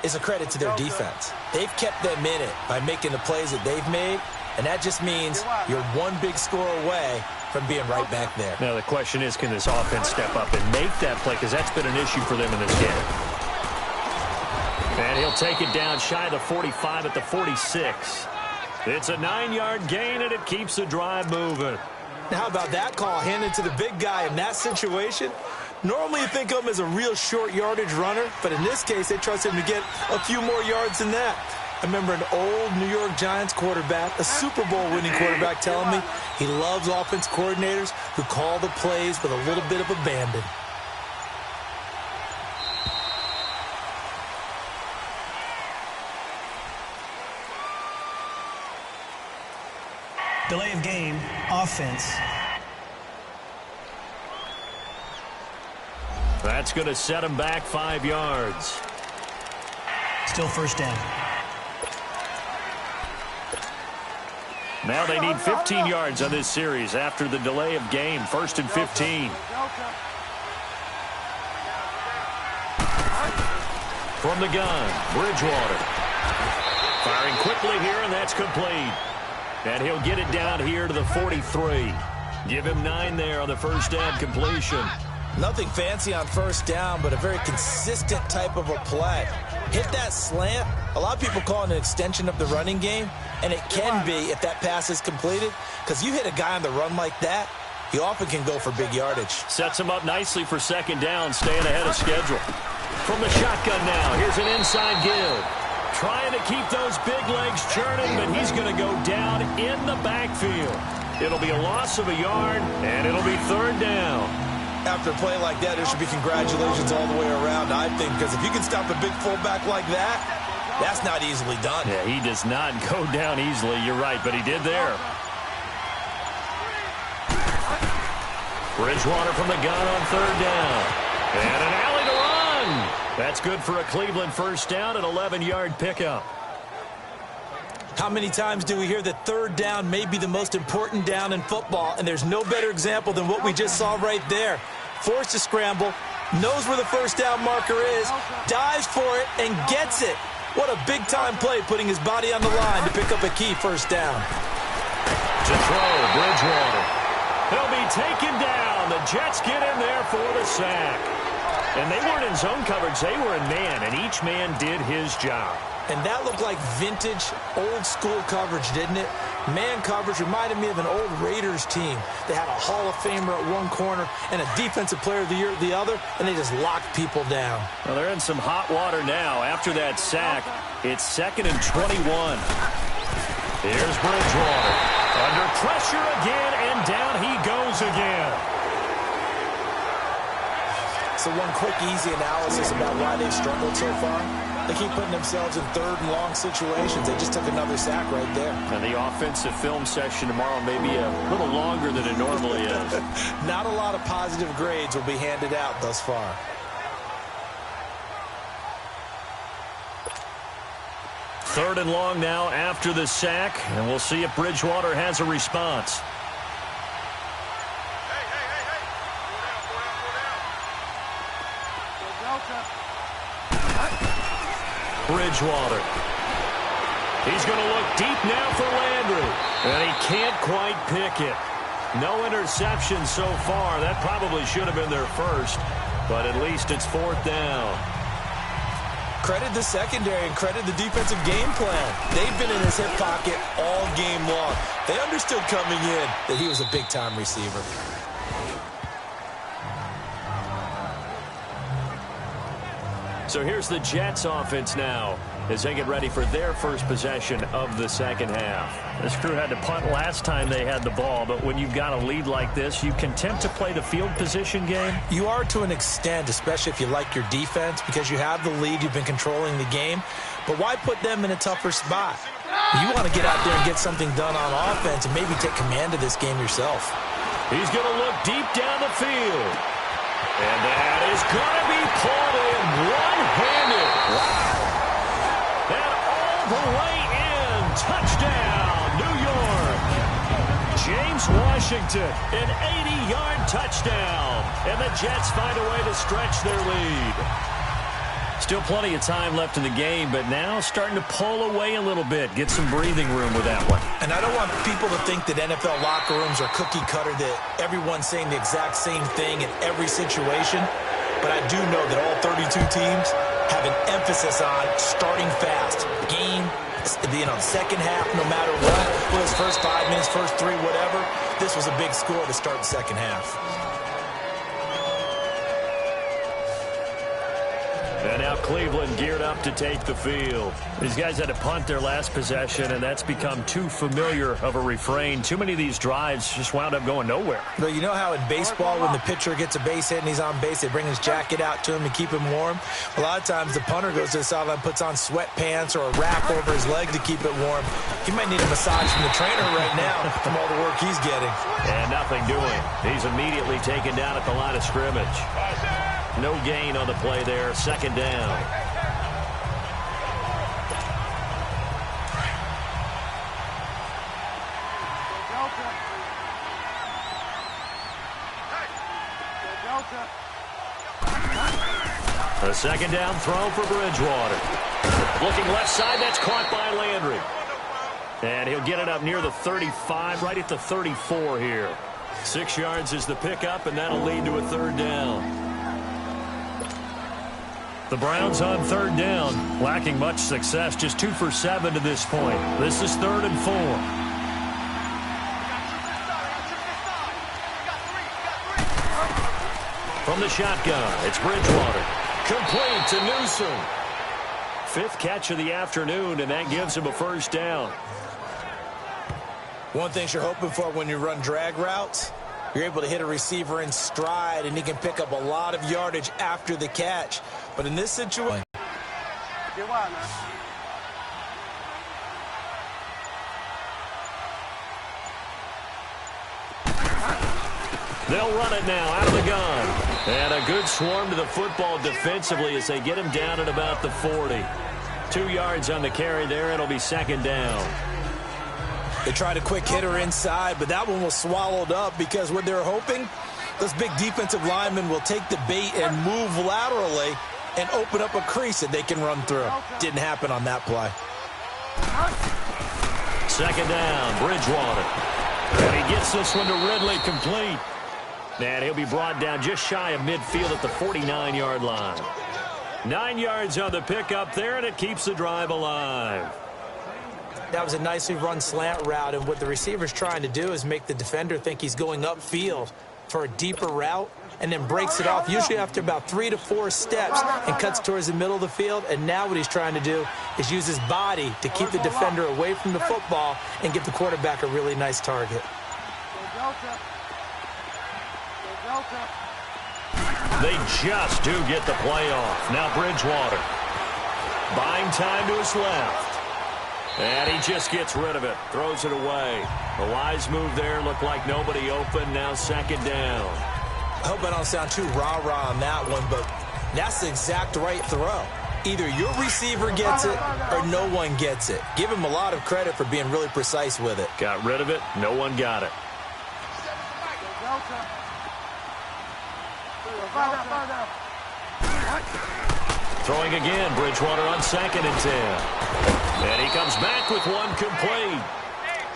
is a credit to their defense. They've kept them in it by making the plays that they've made, and that just means you're one big score away from being right back there. Now the question is, can this offense step up and make that play? Because that's been an issue for them in this game. And he'll take it down shy of the 45 at the 46. It's a 9-yard gain, and it keeps the drive moving. Now, how about that call handed to the big guy in that situation? Normally you think of him as a real short yardage runner, but in this case they trust him to get a few more yards than that. I remember an old New York Giants quarterback, a Super Bowl winning quarterback, telling me he loves offense coordinators who call the plays with a little bit of abandon. Delay of game, offense. That's going to set him back 5 yards. Still 1st down. Now they need 15 yards on this series after the delay of game. 1st and 15. From the gun, Bridgewater. Firing quickly here, and that's complete. And he'll get it down here to the 43. Give him 9 there on the 1st down completion. Nothing fancy on 1st down, but a very consistent type of a play. Hit that slant. A lot of people call it an extension of the running game, and it can be if that pass is completed, because you hit a guy on the run like that, he often can go for big yardage. Sets him up nicely for 2nd down, staying ahead of schedule. From the shotgun now, here's an inside give. Trying to keep those big legs churning, but he's going to go down in the backfield. It'll be a loss of a yard, and it'll be 3rd down. After a play like that, there should be congratulations all the way around, I think, because if you can stop a big fullback like that, that's not easily done. Yeah, he does not go down easily. You're right, but he did there. Bridgewater from the gun on 3rd down. And an alley to run. That's good for a Cleveland 1st down, an 11-yard pickup. How many times do we hear that 3rd down may be the most important down in football, and there's no better example than what we just saw right there. Forced to scramble, knows where the 1st down marker is, dives for it, and gets it. What a big-time play, putting his body on the line to pick up a key 1st down. To throw, Bridgewater. He'll be taken down. The Jets get in there for the sack. And they weren't in zone coverage. They were in man, and each man did his job. And that looked like vintage, old-school coverage, didn't it? Man coverage reminded me of an old Raiders team. They had a Hall of Famer at one corner and a Defensive Player of the Year at the other, and they just locked people down. Well, they're in some hot water now. After that sack, it's 2nd and 21. Here's Bridgewater. Under pressure again, and down he goes again. So one quick, easy analysis about why they've struggled so far. They keep putting themselves in 3rd and long situations. They just took another sack right there. And the offensive film session tomorrow may be a little longer than it normally is. Not a lot of positive grades will be handed out thus far. Third and long now after the sack, and we'll see if Bridgewater has a response. Bridgewater. He's going to look deep now for Landry, and he can't quite pick it. No interception so far. That probably should have been their first, but at least it's 4th down. Credit the secondary and credit the defensive game plan. They've been in his hip pocket all game long. They understood coming in that he was a big-time receiver. So here's the Jets offense now as they get ready for their first possession of the second half. This crew had to punt last time they had the ball, but when you've got a lead like this, you can tempt to play the field position game. You are to an extent, especially if you like your defense, because you have the lead, you've been controlling the game. But why put them in a tougher spot? You want to get out there and get something done on offense and maybe take command of this game yourself. He's going to look deep down the field. And that is going to be pulled in one-handed. Wow. And all the way in. Touchdown, New York. James Washington, an 80-yard touchdown. And the Jets find a way to stretch their lead. Still plenty of time left in the game, but now starting to pull away a little bit. Get some breathing room with that one. And I don't want people to think that NFL locker rooms are cookie cutter, that everyone's saying the exact same thing in every situation. But I do know that all 32 teams have an emphasis on starting fast. Game, second half, no matter what. Well, his first 5 minutes, first 3, whatever. This was a big score to start the second half. And now Cleveland geared up to take the field. These guys had to punt their last possession, and that's become too familiar of a refrain. Too many of these drives just wound up going nowhere. But you know how in baseball, when the pitcher gets a base hit and he's on base, they bring his jacket out to him to keep him warm? A lot of times the punter goes to the sideline, puts on sweatpants or a wrap over his leg to keep it warm. He might need a massage from the trainer right now from all the work he's getting. And nothing doing. He's immediately taken down at the line of scrimmage. No gain on the play there. Second down. A second down throw for Bridgewater. Looking left side. That's caught by Landry. And he'll get it up near the 35, right at the 34 here. 6 yards is the pickup, and that'll lead to a third down. The Browns on third down, lacking much success, just 2 for 7 to this point. This is 3rd and 4. From the shotgun, it's Bridgewater. Complete to Newsom. 5th catch of the afternoon, and that gives him a first down. One thing you're hoping for when you run drag routes, you're able to hit a receiver in stride, and he can pick up a lot of yardage after the catch. But in this situation, they'll run it now out of the gun. And a good swarm to the football defensively as they get him down at about the 40. 2 yards on the carry there. It'll be second down. they tried a quick hitter inside, but that one was swallowed up because what they're hoping, those big defensive linemen will take the bait and move laterally and open up a crease that they can run through. Didn't happen on that play. Second down, Bridgewater. And he gets this one to Ridley, complete. And he'll be brought down just shy of midfield at the 49-yard line. 9 yards on the pickup there, and it keeps the drive alive. That was a nicely run slant route, and what the receiver's trying to do is make the defender think he's going upfield for a deeper route, and then breaks it off, usually after about 3 to 4 steps, and cuts towards the middle of the field. And now what he's trying to do is use his body to keep the defender away from the football and give the quarterback a really nice target. They just do get the play off. Now Bridgewater. Buying time to his left. And he just gets rid of it. Throws it away. A wise move there. Looked like nobody open. Now second down. I hope I don't sound too rah-rah on that one, but that's the exact right throw. Either your receiver gets it or no one gets it. Give him a lot of credit for being really precise with it. Got rid of it. No one got it. Throwing again, Bridgewater on 2nd and 10. And he comes back with one complete.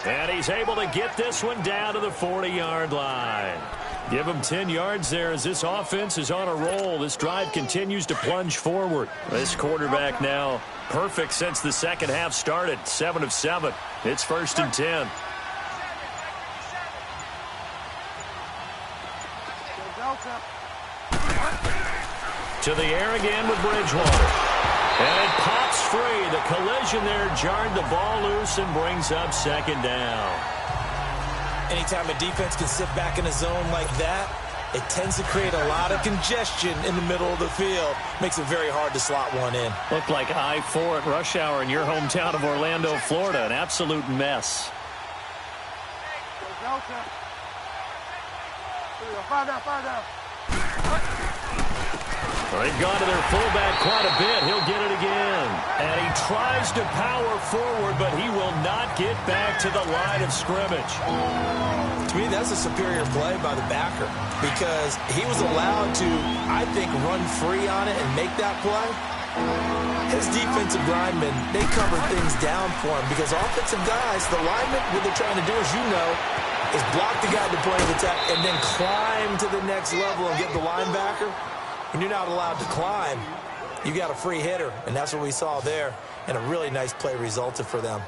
And he's able to get this one down to the 40-yard line. Give him 10 yards there as this offense is on a roll. This drive continues to plunge forward. This quarterback now perfect since the second half started. 7 of 7. It's 1st and 10. To the air again with Bridgewater. And it pops free. The collision there jarred the ball loose and brings up second down. Anytime a defense can sit back in a zone like that, it tends to create a lot of congestion in the middle of the field. Makes it very hard to slot one in. Looked like I-4 at rush hour in your hometown of Orlando, Florida. An absolute mess. They've gone to their fullback quite a bit. He'll get it again. And he tries to power forward, but he will not get back to the line of scrimmage. To me, that's a superior play by the backer because he was allowed to, I think, run free on it and make that play. His defensive linemen, they covered things down for him because offensive guys, the linemen, what they're trying to do, as you know, is block the guy at the point of attack and then climb to the next level and get the linebacker. When you're not allowed to climb, you got a free hitter, and that's what we saw there, and a really nice play resulted for them.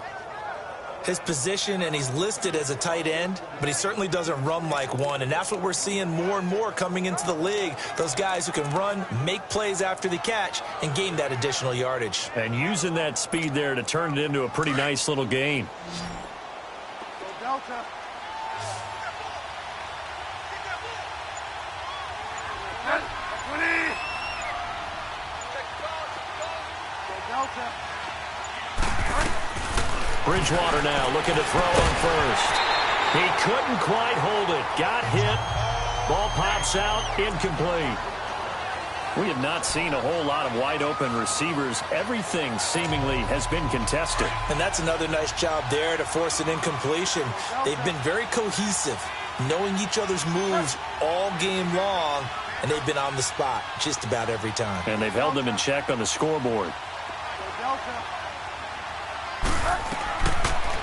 His position, and he's listed as a tight end, but he certainly doesn't run like one, and that's what we're seeing more and more coming into the league. Those guys who can run, make plays after the catch, and gain that additional yardage. And using that speed there to turn it into a pretty nice little gain. Delta. Bridgewater now looking to throw on first. He couldn't quite hold it. Got hit. Ball pops out. Incomplete. We have not seen a whole lot of wide-open receivers. Everything seemingly has been contested. And that's another nice job there to force an incompletion. They've been very cohesive, knowing each other's moves all game long, and they've been on the spot just about every time. And they've held them in check on the scoreboard.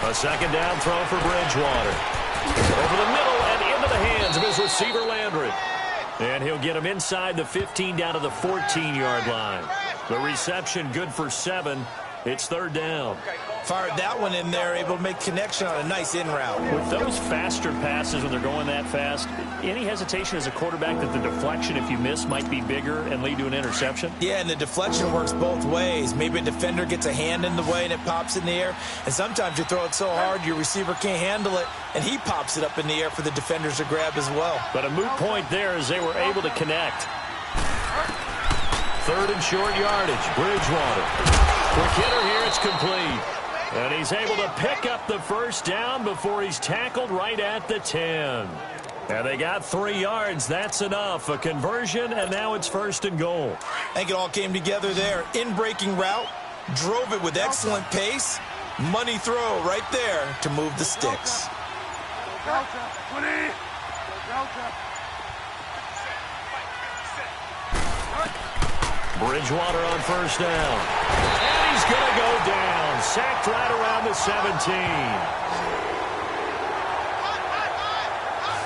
A second down throw for Bridgewater. Over the middle and into the hands of his receiver, Landry. And he'll get him inside the 15 down to the 14-yard line. The reception good for 7. It's third down. Fired that one in there, able to make connection on a nice in route. With those faster passes when they're going that fast, any hesitation as a quarterback that the deflection, if you miss, might be bigger and lead to an interception? Yeah, and the deflection works both ways. Maybe a defender gets a hand in the way and it pops in the air. And sometimes you throw it so hard your receiver can't handle it, and he pops it up in the air for the defenders to grab as well. But a moot point there as they were able to connect. Third and short yardage. Bridgewater. Quick hitter here. It's complete. And he's able to pick up the first down before he's tackled right at the 10. And they got 3 yards. That's enough. A conversion, and now it's first and goal. I think it all came together there. In-breaking route. Drove it with excellent pace. Money throw right there to move the sticks. Bridgewater on first down. And he's going to go down. Sacked right around the 17.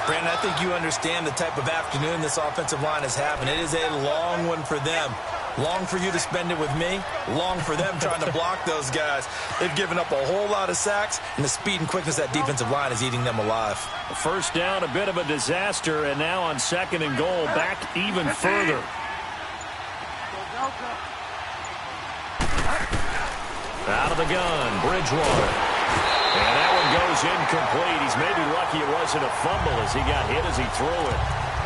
Brandon, I think you understand the type of afternoon this offensive line is having. It is a long one for them. Long for you to spend it with me. Long for them trying to block those guys. They've given up a whole lot of sacks, and the speed and quickness of that defensive line is eating them alive. First down, a bit of a disaster, and now on second and goal, back even further. Out of the gun, Bridgewater. And that one goes incomplete. He's maybe lucky it wasn't a fumble as he got hit as he threw it.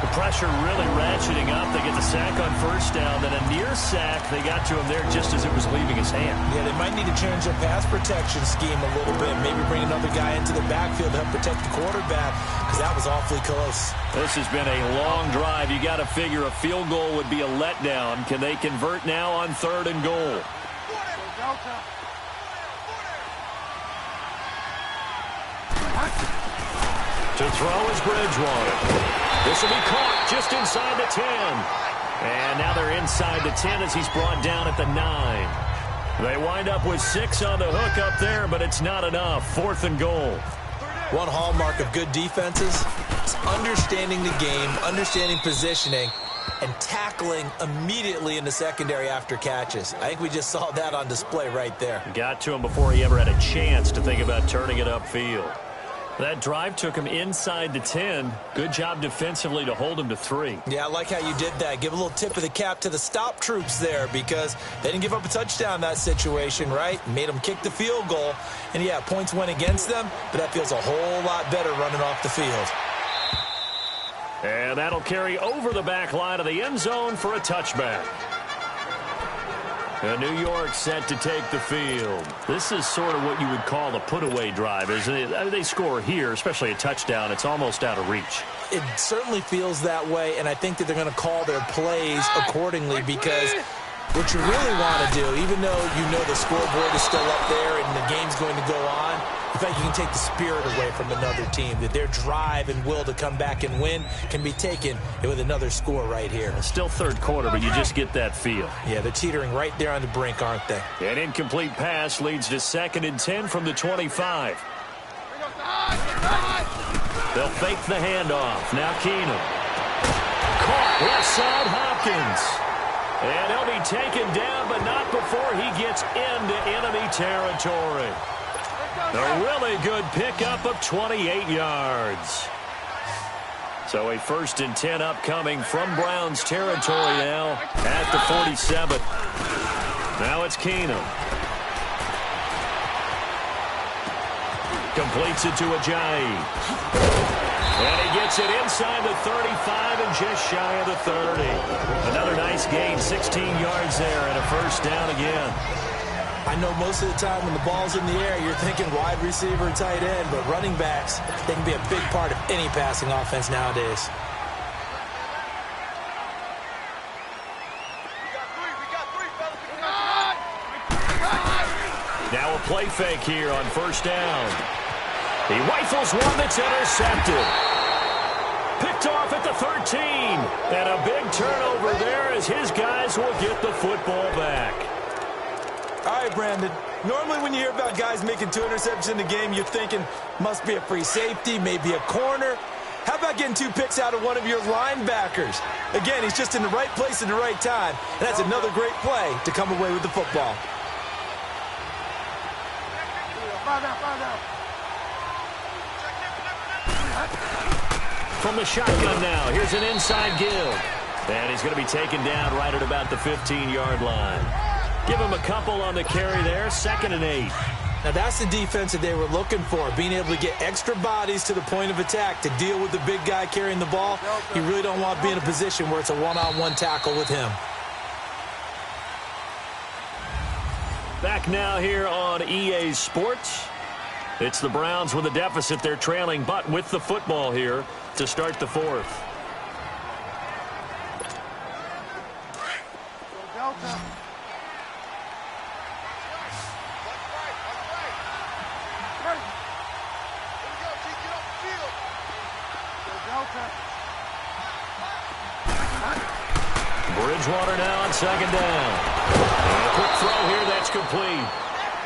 The pressure really ratcheting up. They get the sack on first down, then a near sack. They got to him there just as it was leaving his hand. Yeah, they might need to change their pass protection scheme a little bit. Maybe bring another guy into the backfield to help protect the quarterback, because that was awfully close. This has been a long drive. You got to figure a field goal would be a letdown. Can they convert now on third and goal? To throw is Bridgewater. This will be caught just inside the 10. And now they're inside the 10 as he's brought down at the 9. They wind up with 6 on the hook up there, but it's not enough. Fourth and goal. One hallmark of good defenses is understanding the game, understanding positioning, and tackling immediately in the secondary after catches. I think we just saw that on display right there. Got to him before he ever had a chance to think about turning it upfield. That drive took him inside the 10. Good job defensively to hold him to 3. Yeah, I like how you did that. Give a little tip of the cap to the stop troops there because they didn't give up a touchdown in that situation, right? Made them kick the field goal. And, yeah, points went against them, but that feels a whole lot better running off the field. And that'll carry over the back line of the end zone for a touchback. And New York set to take the field. This is sort of what you would call a put-away drive, isn't it? I mean, they score here, especially a touchdown. It's almost out of reach. It certainly feels that way, and I think that they're going to call their plays accordingly because what you really want to do, even though you know the scoreboard is still up there and the game's going to go on, in fact, you can take the spirit away from another team, that their drive and will to come back and win can be taken with another score right here. It's still third quarter, but you just get that feel. Yeah, they're teetering right there on the brink, aren't they? An incomplete pass leads to 2nd and 10 from the 25. They'll fake the handoff. Now Keenum. Caught left side Hopkins. And he'll be taken down, but not before he gets into enemy territory. A really good pickup of 28 yards. So a 1st and 10 upcoming from Browns territory now at the 47. Now it's Keenum. Completes it to Ajayi. And he gets it inside the 35 and just shy of the 30. Another nice gain, 16 yards there and a 1st down again. I know most of the time when the ball's in the air, you're thinking wide receiver and tight end, but running backs, they can be a big part of any passing offense nowadays. Now a play fake here on 1st down. He rifles one that's intercepted. Picked off at the 13. And a big turnover there as his guys will get the football back. All right, Brandon. Normally when you hear about guys making 2 interceptions in the game, you're thinking must be a free safety, maybe a corner. How about getting 2 picks out of one of your linebackers? Again, he's just in the right place at the right time. And that's another great play to come away with the football. From the shotgun now, here's an inside give. And he's going to be taken down right at about the 15-yard line. Give him a couple on the carry there, 2nd and 8. Now that's the defense that they were looking for, being able to get extra bodies to the point of attack to deal with the big guy carrying the ball. You really don't want to be in a position where it's a one-on-one tackle with him. Back now here on EA Sports. It's the Browns with a deficit. They're trailing, but with the football here to start the 4th. Bridgewater now on 2nd down. And a quick throw here, that's complete.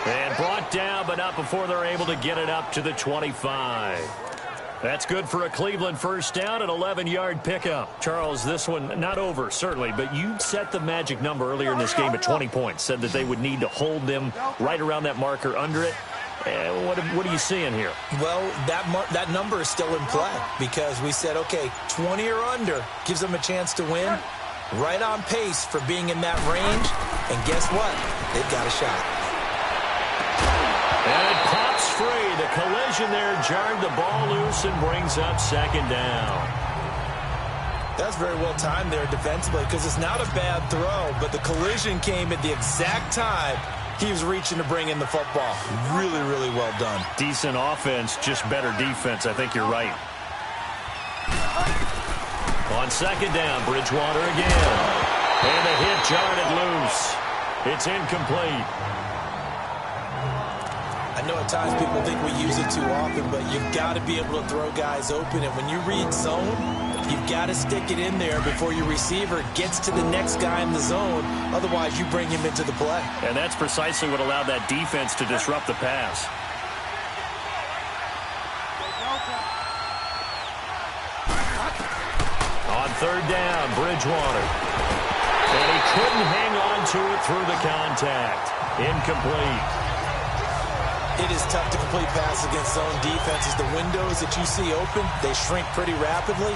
And brought down, but not before they're able to get it up to the 25. That's good for a Cleveland 1st down, an 11-yard pickup. Charles, this one not over, certainly, but you set the magic number earlier in this game at 20 points, said that they would need to hold them right around that marker under it. What are you seeing here? Well, that number is still in play because we said, okay, 20 or under gives them a chance to win. Right on pace for being in that range. And guess what? They've got a shot. And it pops free. The collision there jarred the ball loose and brings up 2nd down. That's very well timed there defensively because it's not a bad throw, but the collision came at the exact time he was reaching to bring in the football. Really, really well done. Decent offense, just better defense. I think you're right. On 2nd down, Bridgewater again. And the hit jarred it loose. It's incomplete. I know at times people think we use it too often, but you've got to be able to throw guys open. And when you read zone, you've got to stick it in there before your receiver gets to the next guy in the zone. Otherwise, you bring him into the play. And that's precisely what allowed that defense to disrupt the pass. On 3rd down, Bridgewater. And he couldn't hang on to it through the contact. Incomplete. It is tough to complete passes against zone defenses. The windows that you see open, they shrink pretty rapidly.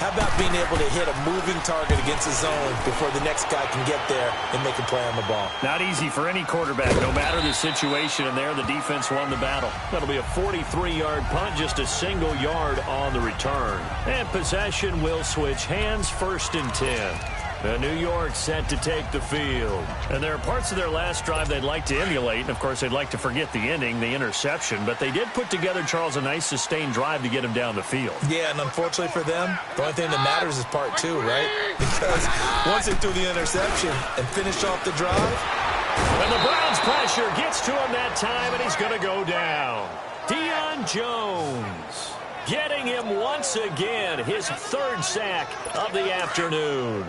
How about being able to hit a moving target against a zone before the next guy can get there and make a play on the ball? Not easy for any quarterback, no matter the situation, and there the defense won the battle. That'll be a 43-yard punt, just a single yard on the return. And possession will switch hands, 1st and 10. New York set to take the field. And there are parts of their last drive they'd like to emulate, and of course they'd like to forget the ending, the interception, but they did put together, Charles, a nice sustained drive to get him down the field. Yeah, and unfortunately for them, the only thing that matters is part 2, right? Because once they threw the interception and finished off the drive. And the Browns pressure gets to him that time, and he's going to go down. Deion Jones getting him once again, his 3rd sack of the afternoon.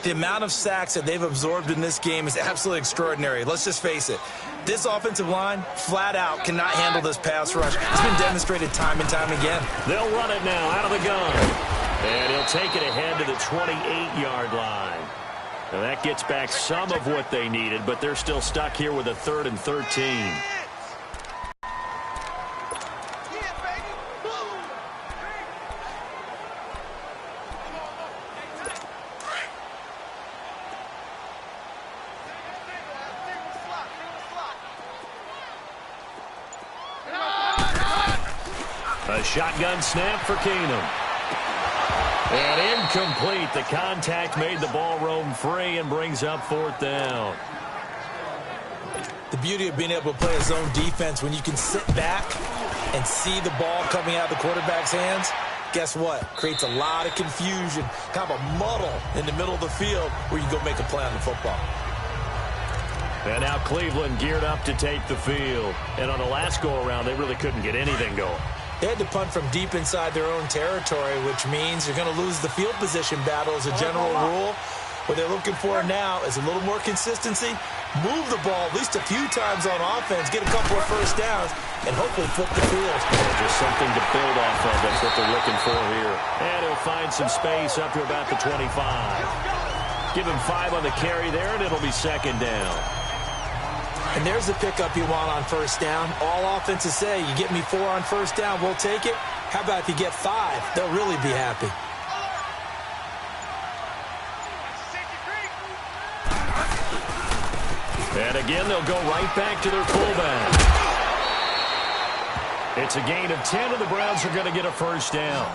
The amount of sacks that they've absorbed in this game is absolutely extraordinary. Let's just face it. This offensive line, flat out, cannot handle this pass rush. It's been demonstrated time and time again. They'll run it now out of the gun. And he'll take it ahead to the 28-yard line. Now that gets back some of what they needed, but they're still stuck here with a 3rd and 13. A shotgun snap for Keenum. And incomplete. The contact made the ball roam free and brings up 4th down. The beauty of being able to play a zone defense when you can sit back and see the ball coming out of the quarterback's hands, guess what? Creates a lot of confusion, kind of a muddle in the middle of the field where you go make a play on the football. And now Cleveland geared up to take the field. And on the last go-around, they really couldn't get anything going. They had to punt from deep inside their own territory, which means you're going to lose the field position battle as a general rule. What they're looking for now is a little more consistency, move the ball at least a few times on offense, get a couple of 1st downs, and hopefully flip the field. Just something to build off of. That's what they're looking for here. And he'll find some space up to about the 25. Give him 5 on the carry there, and it'll be 2nd down. And there's the pickup you want on 1st down. All offenses say, you get me 4 on 1st down, we'll take it. How about if you get 5? They'll really be happy. And again, they'll go right back to their fullback. It's a gain of 10, and the Browns are going to get a 1st down.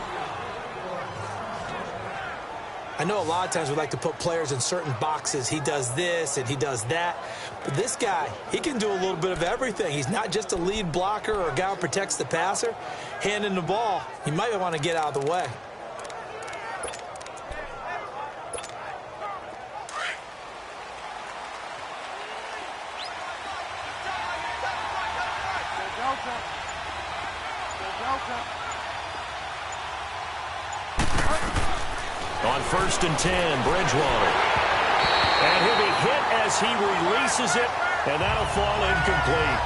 I know a lot of times we like to put players in certain boxes. He does this and he does that. But this guy, he can do a little bit of everything. He's not just a lead blocker or a guy who protects the passer. Handing the ball, he might want to get out of the way. On 1st and 10, Bridgewater. And he'll be hit as he releases it, and that'll fall incomplete.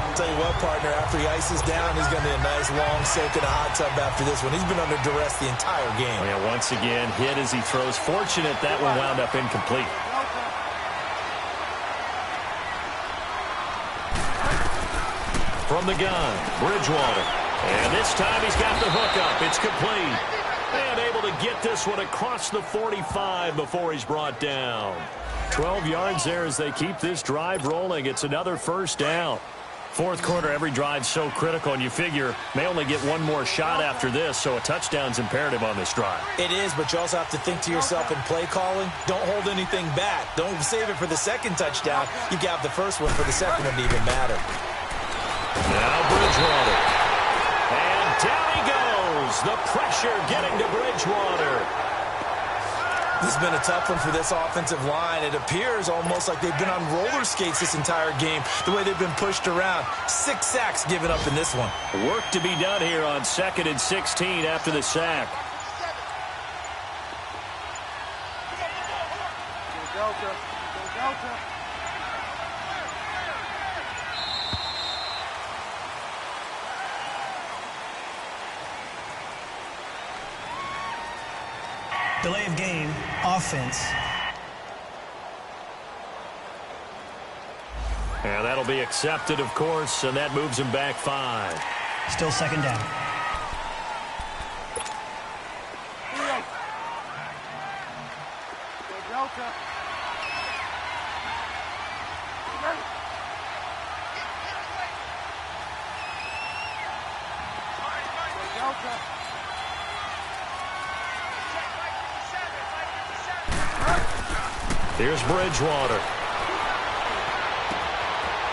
I'll tell you what, partner, after he ices down, he's going to be a nice long soak in a hot tub after this one. He's been under duress the entire game. Yeah, once again, hit as he throws. Fortunate that one wound up incomplete. From the gun, Bridgewater. And this time he's got the hook up. It's complete. And able to get this one across the 45 before he's brought down. 12 yards there as they keep this drive rolling. It's another 1st down. 4th quarter, every drive so critical, and you figure may only get one more shot after this, so a touchdown's imperative on this drive. It is, but you also have to think to yourself in play calling, don't hold anything back. Don't save it for the 2nd touchdown. You got the 1st one for the 2nd one to even matter. Now Bridgewater. And down he goes. The pressure getting to Bridgewater. This has been a tough one for this offensive line. It appears almost like they've been on roller skates this entire game, the way they've been pushed around. 6 sacks given up in this one. Work to be done here on 2nd and 16 after the sack. Delay of game, offense. And that'll be accepted, of course, and that moves him back 5. Still second down. Here's Bridgewater.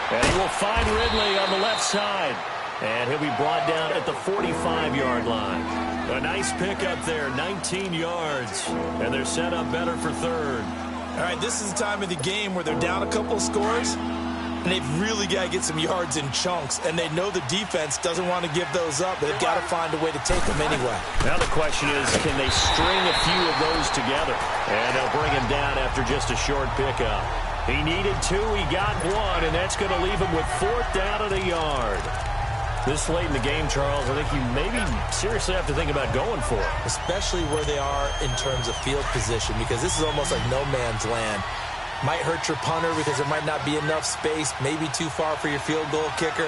And he will find Ridley on the left side. And he'll be brought down at the 45-yard line. A nice pickup there, 19 yards. And they're set up better for third. All right, this is the time of the game where they're down a couple of scores, and they've really got to get some yards in chunks. And they know the defense doesn't want to give those up, but they've got to find a way to take them anyway. Now the question is, can they string a few of those together? And they'll bring him down after just a short pickup. He needed 2, he got 1, and that's going to leave him with 4th down and a yard. This late in the game, Charles, I think you maybe seriously have to think about going for it. Especially where they are in terms of field position, because this is almost like no man's land. Might hurt your punter because there might not be enough space, maybe too far for your field goal kicker.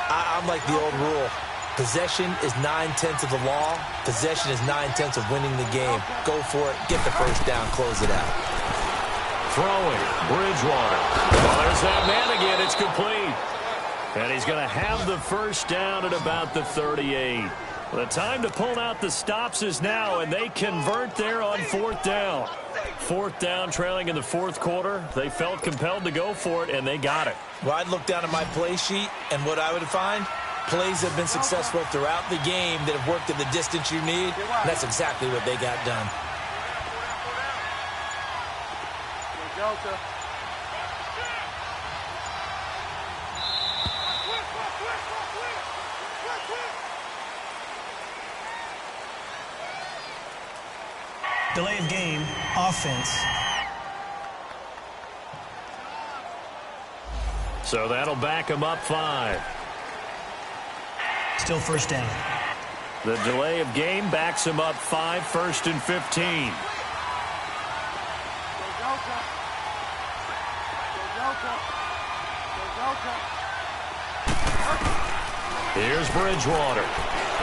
I'm like the old rule. Possession is 9/10 of the law. Possession is 9/10 of winning the game. Go for it, get the first down, close it out. Throwing, Bridgewater. Well, there's that man again. It's complete. And he's going to have the first down at about the 38. The time to pull out the stops is now, and they convert there on 4th down. 4th down, trailing in the 4th quarter. They felt compelled to go for it, and they got it. Well, I'd look down at my play sheet, and what I would find, plays have been successful throughout the game that have worked at the distance you need. And that's exactly what they got done. Delay of game, offense. So that'll back him up 5. Still first down. The delay of game backs him up 5, 1st and 15. Here's Bridgewater.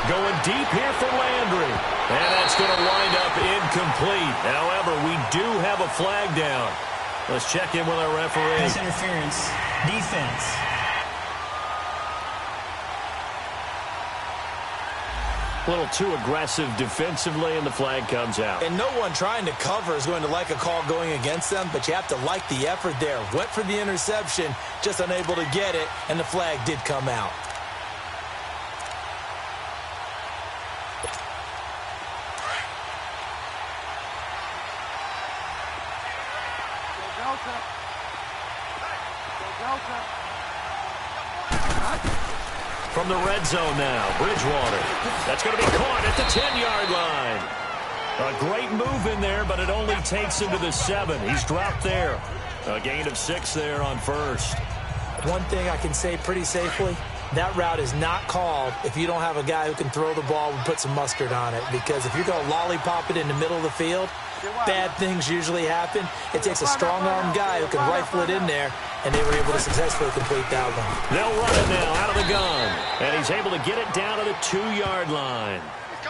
Going deep here for Landry. And that's going to wind up incomplete. However, we do have a flag down. Let's check in with our referee. Pass interference. Defense. A little too aggressive defensively, and the flag comes out. And no one trying to cover is going to like a call going against them, but you have to like the effort there. Went for the interception, just unable to get it, and the flag did come out. From the red zone now, Bridgewater. That's going to be caught at the 10-yard line. A great move in there, but it only takes him to the 7. He's dropped there. A gain of 6 there on 1st. One thing I can say pretty safely, that route is not called if you don't have a guy who can throw the ball and put some mustard on it. Because if you're going to lollipop it in the middle of the field, bad things usually happen. It takes a strong-arm guy who can rifle it in there, and they were able to successfully complete that one. They'll run it now out of the gun, and he's able to get it down to the 2-yard line.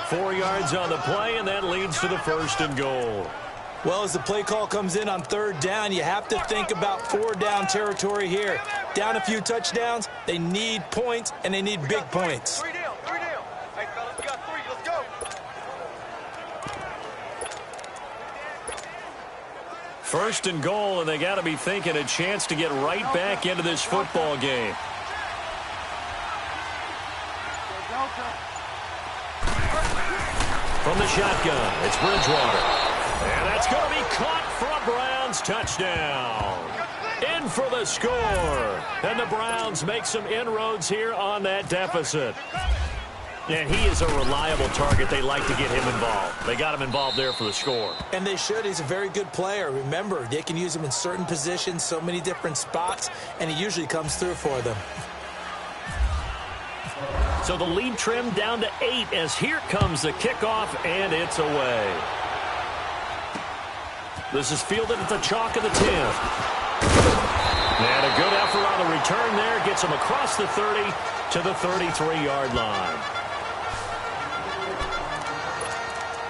4 yards on the play, and that leads to the 1st and goal. Well, as the play call comes in on 3rd down, you have to think about 4-down territory here. Down a few touchdowns, they need points, and they need big points. 3 down. Hey, fellas, we got 3. Let's go. 1st and goal, and they got to be thinking a chance to get right back into this football game. From the shotgun, it's Bridgewater. And that's going to be caught for a Browns touchdown. In for the score. And the Browns make some inroads here on that deficit. And he is a reliable target. They like to get him involved. They got him involved there for the score. And they should. He's a very good player. Remember, they can use him in certain positions, so many different spots, and he usually comes through for them. So the lead trimmed down to 8 as here comes the kickoff, and it's away. This is fielded at the chalk of the 10. And a good effort on the gets him across the 30 to the 33-yard line.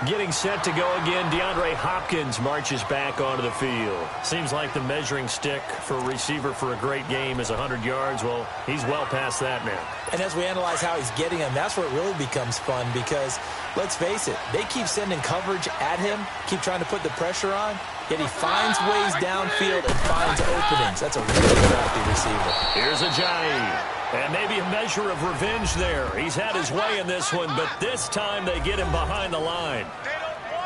Getting set to go again, DeAndre Hopkins marches back onto the field. Seems like the measuring stick for a receiver for a great game is 100 yards. Well, he's well past that now. And as we analyze how he's getting them, that's where it really becomes fun because, let's face it, they keep sending coverage at him, keep trying to put the pressure on, yet he finds ways downfield and finds openings. That's a really crafty receiver. Here's Ajayi. And maybe a measure of revenge there. He's had his way in this one, but this time they get him behind the line.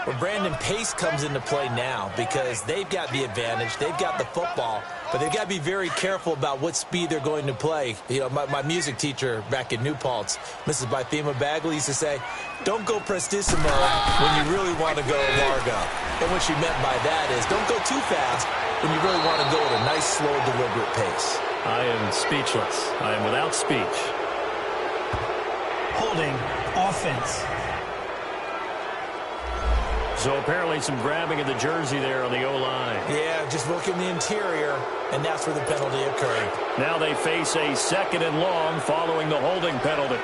Well, Brandon, pace comes into play now because they've got the advantage. They've got the football, but they've got to be very careful about what speed they're going to play. You know, my music teacher back in New Paltz, Mrs. Bythema Bagley, used to say, don't go prestissimo when you really want to go largo. And what she meant by that is don't go too fast when you really want to go at a nice, slow, deliberate pace. I am speechless. I am without speech. Holding offense. So apparently some grabbing of the jersey there on the O-line. Yeah, just look in the interior, and that's where the penalty occurred. Now they face a 2nd and long following the holding penalty.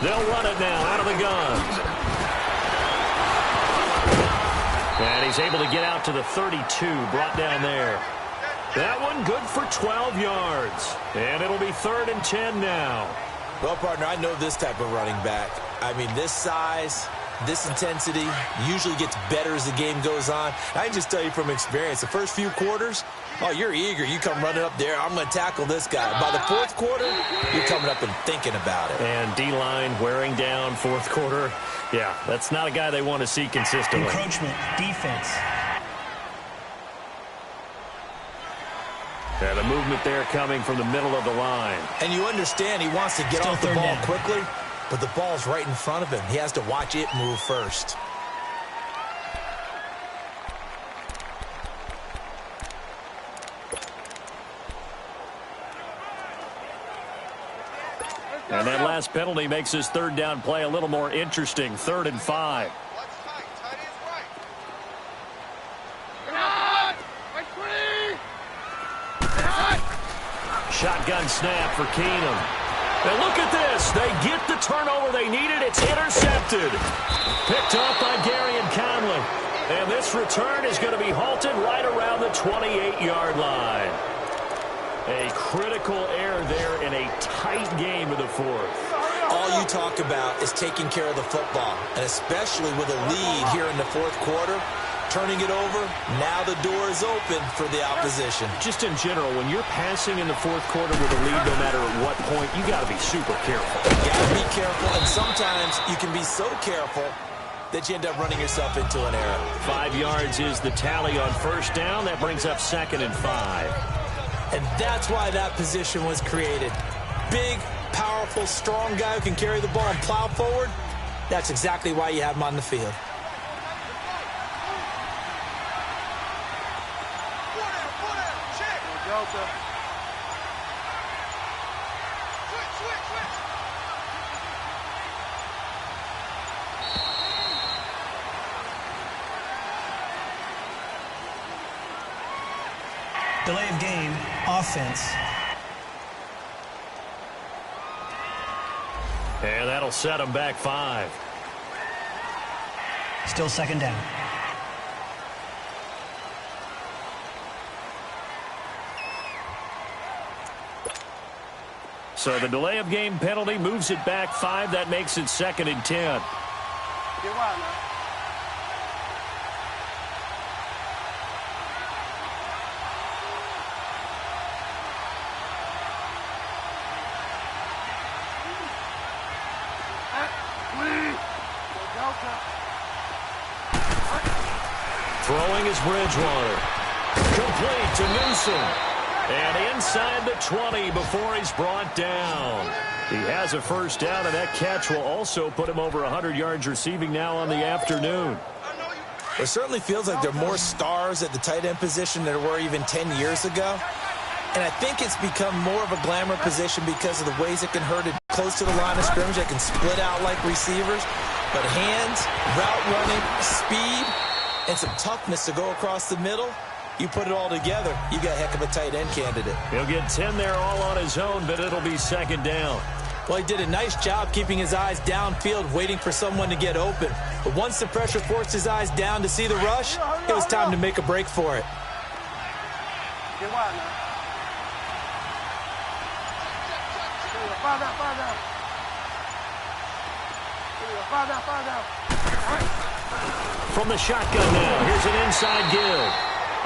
They'll run it now out of the gun. And he's able to get out to the 32, brought down there. That one good for 12 yards. And it'll be 3rd and 10 now. Well, partner, I know this type of running back. I mean, this size, this intensity usually gets better as the game goes on. I can just tell you from experience, the first few quarters, oh, you're eager. You come running up there, I'm going to tackle this guy. By the 4th quarter, you're coming up and thinking about it. And D-line wearing down 4th quarter. Yeah, that's not a guy they want to see consistently. Encroachment, defense. Yeah, the movement there coming from the middle of the line. And you understand he wants to get off the ball quickly, but the ball's right in front of him. He has to watch it move first. And that last penalty makes his 3rd down play a little more interesting. 3rd and 5. Shotgun snap for Keenum. And look at this. They get the turnover they needed. It's intercepted. Picked off by Gary and Conley. And this return is going to be halted right around the 28-yard line. A critical error there in a tight game of the 4th. All you talk about is taking care of the football, and especially with a lead here in the 4th quarter, turning it over, now the door is open for the opposition. Just in general, when you're passing in the 4th quarter with a lead, no matter at what point, you got to be super careful. You got to be careful, and sometimes you can be so careful that you end up running yourself into an error. 5 yards is the tally on 1st down. That brings up 2nd and 5. And that's why that position was created. Big, powerful, strong guy who can carry the ball and plow forward. That's exactly why you have him on the field. Delay of game, offense. And that'll set them back 5. Still 2nd down. So the delay of game penalty moves it back 5. That makes it 2nd and 10. Throwing is Bridgewater. Complete to Newsom. And inside the 20 before he's brought down. He has a 1st down, and that catch will also put him over 100 yards receiving now on the afternoon. It certainly feels like there are more stars at the tight end position than there were even 10 years ago. And I think it's become more of a glamour position because of the ways it can hurt it close to the line of scrimmage. They can split out like receivers. But hands, route running, speed, and some toughness to go across the middle. You put it all together, you got a heck of a tight end candidate. He'll get 10 there all on his own, but it'll be second down. Well, he did a nice job keeping his eyes downfield, waiting for someone to get open. But once the pressure forced his eyes down to see the rush, it was time to make a break for it. Get wide now. Fire down. From the shotgun now, here's an inside give.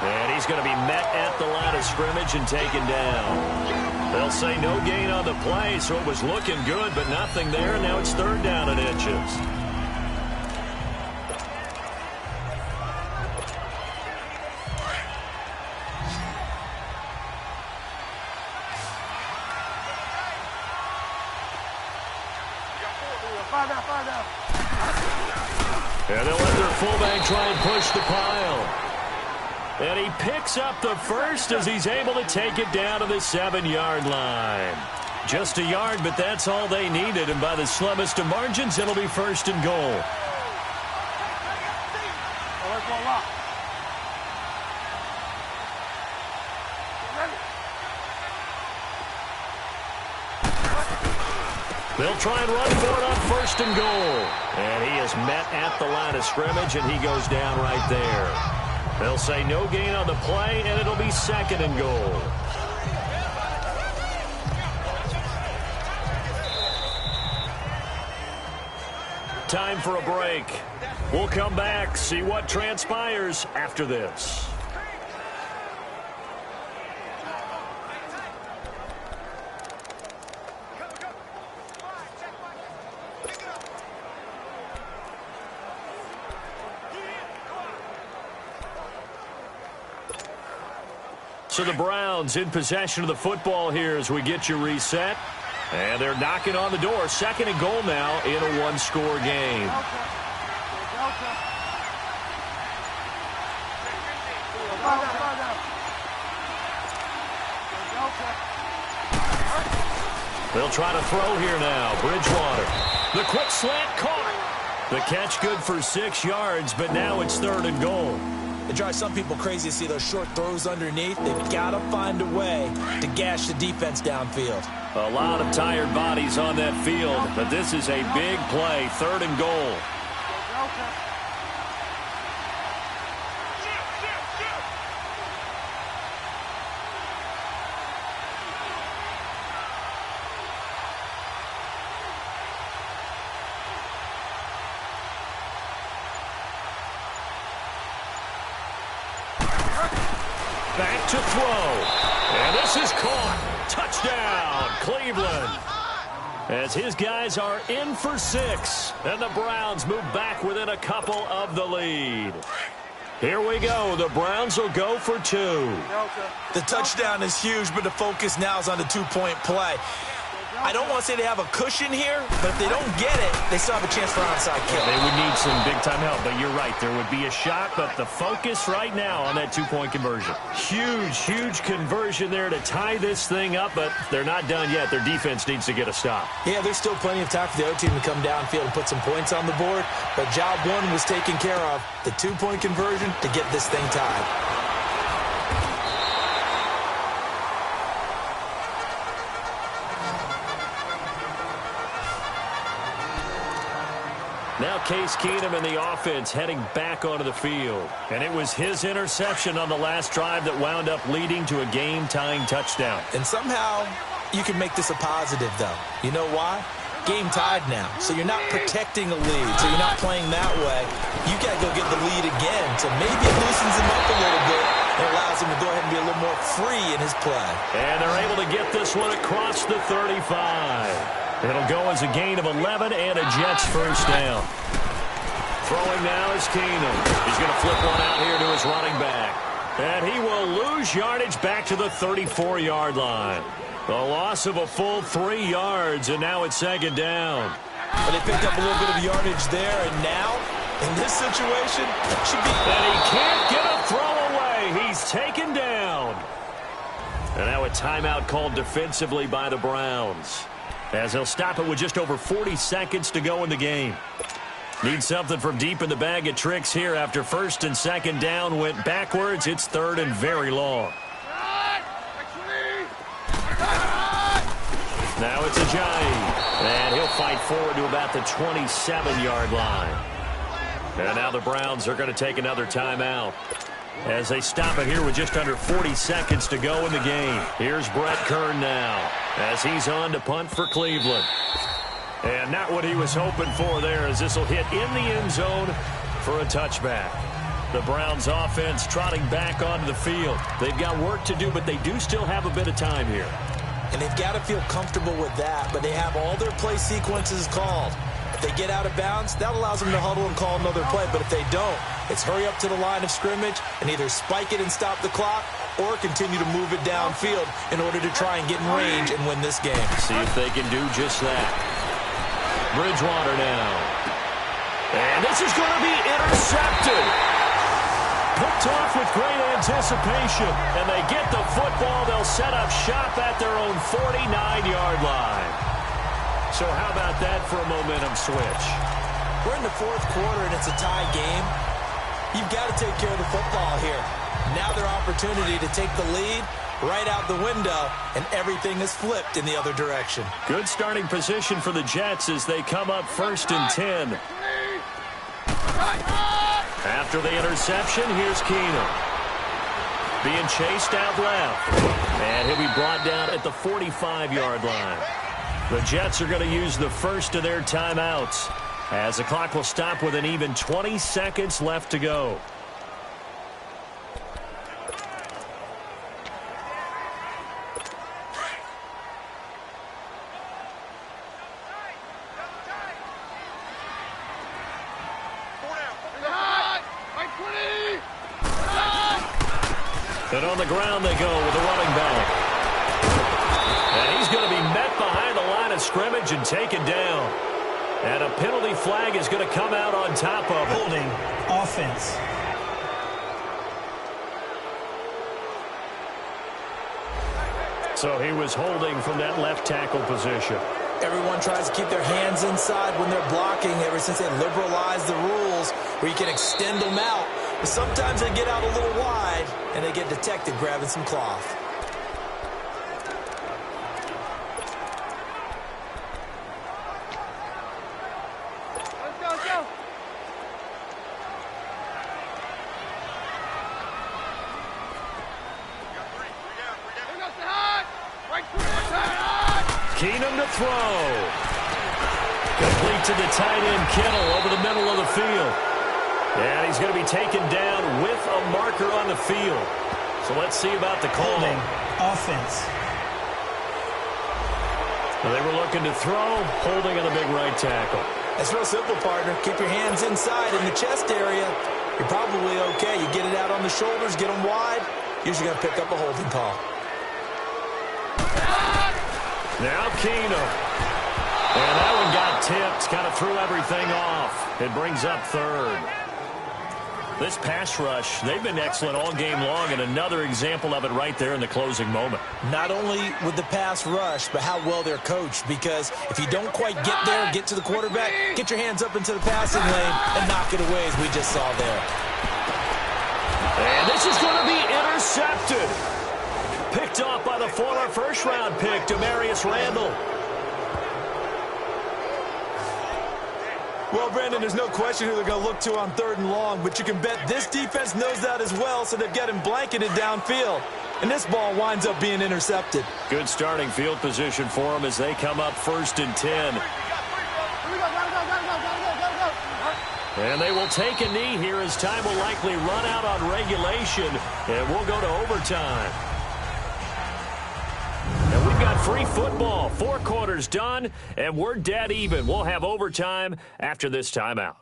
And he's going to be met at the line of scrimmage and taken down. They'll say no gain on the play, so it was looking good, but nothing there. Now it's third down and inches. Fire down. And they'll let their fullback try and push the pile. And he picks up the first as he's able to take it down to the 7-yard line. Just a yard, but that's all they needed. And by the slimmest of margins, it'll be first and goal. They'll try and run for it on first and goal. And he is met at the line of scrimmage, and he goes down right there. They'll say no gain on the play, and it'll be second and goal. Time for a break. We'll come back, see what transpires after this. So the Browns in possession of the football here as we get you reset. And they're knocking on the door. Second and goal now in a one-score game. They'll try to throw here now. Bridgewater. The quick slant caught. The catch good for 6 yards, but now it's third and goal. It drives some people crazy to see those short throws underneath. They've got to find a way to gash the defense downfield. A lot of tired bodies on that field, but this is a big play. Third and goal. Back to throw. And this is caught. Touchdown, Cleveland. As his guys are in for 6. And the Browns move back within a couple of the lead. Here we go. The Browns will go for 2. The touchdown is huge, but the focus now is on the 2-point play. I don't want to say they have a cushion here, but if they don't get it, they still have a chance for onside kill. They would need some big-time help, but you're right. There would be a shot, but the focus right now on that 2-point conversion. Huge conversion there to tie this thing up, but they're not done yet. Their defense needs to get a stop. Yeah, there's still plenty of time for the other team to come downfield and put some points on the board, but job 1 was taken care of. The 2-point conversion to get this thing tied. Now Case Keenum and the offense heading back onto the field. And it was his interception on the last drive that wound up leading to a game-tying touchdown. And somehow you can make this a positive, though. You know why? Game tied now, so you're not protecting a lead, so you're not playing that way. You got to go get the lead again, so maybe it loosens him up a little bit and allows him to go ahead and be a little more free in his play. And they're able to get this one across the 35. It'll go as a gain of 11 and a Jets first down. Throwing now is Keenum. He's going to flip one out here to his running back. And he will lose yardage back to the 34-yard line. The loss of a full 3 yards, and now it's second down. But they picked up a little bit of yardage there, and now, in this situation, it should be... And he can't get a throw away. He's taken down. And now a timeout called defensively by the Browns, as they'll stop it with just over 40 seconds to go in the game. Need something from deep in the bag of tricks here after first and second down went backwards. It's third and very long. Now it's Ajayi, and he'll fight forward to about the 27-yard line. And now the Browns are going to take another timeout as they stop it here with just under 40 seconds to go in the game. Here's Brett Kern now as he's on to punt for Cleveland. And not what he was hoping for there, as this will hit in the end zone for a touchback. The Browns offense trotting back onto the field. They've got work to do, but they do still have a bit of time here. And they've got to feel comfortable with that, but they have all their play sequences called. If they get out of bounds, that allows them to huddle and call another play. But if they don't, it's hurry up to the line of scrimmage and either spike it and stop the clock or continue to move it downfield in order to try and get in range and win this game. See if they can do just that. Bridgewater now. And this is going to be intercepted. Picked off with great anticipation. And they get the football. They'll set up shop at their own 49-yard line. So how about that for a momentum switch? We're in the fourth quarter, and it's a tie game. You've got to take care of the football here. Now their opportunity to take the lead right out the window, and everything is flipped in the other direction. Good starting position for the Jets as they come up first and 10. After the interception, here's Keenum. Being chased out left. And he'll be brought down at the 45-yard line. The Jets are going to use the first of their timeouts as the clock will stop with an even 20 seconds left to go. And on the ground they go with a running back. And he's going to be met behind the line of scrimmage and taken down. And a penalty flag is going to come out on top of it. Holding offense. So he was holding from that left tackle position. Everyone tries to keep their hands inside when they're blocking ever since they liberalized the rules where you can extend them out. But sometimes they get out a little wide and they get detected grabbing some cloth. Let's go. Keenum to throw. Complete to the tight end, Kittle, over the middle of the field. And he's going to be taken down with a marker on the field. So let's see about the call. Holding offense. Well, they were looking to throw, holding on the big right tackle. It's real simple, partner. Keep your hands inside in the chest area. You're probably okay. You get it out on the shoulders, get them wide. Usually going to pick up a holding call. Now Keenum. And that one got tipped. Kind of threw everything off. It brings up third. This pass rush, they've been excellent all game long, and another example of it right there in the closing moment. Not only with the pass rush, but how well they're coached. Because if you don't quite get there, get to the quarterback, get your hands up into the passing lane and knock it away as we just saw there. And this is going to be intercepted. Picked off by the former first-round pick, Demarius Randall. Well, Brandon, there's no question who they're going to look to on 3rd and long, but you can bet this defense knows that as well, so they've got him blanketed downfield. And this ball winds up being intercepted. Good starting field position for them as they come up 1st and 10. And they will take a knee here as time will likely run out on regulation, and we'll go to overtime. And we've got free football. 4 quarters done, and we're dead even. We'll have overtime after this timeout.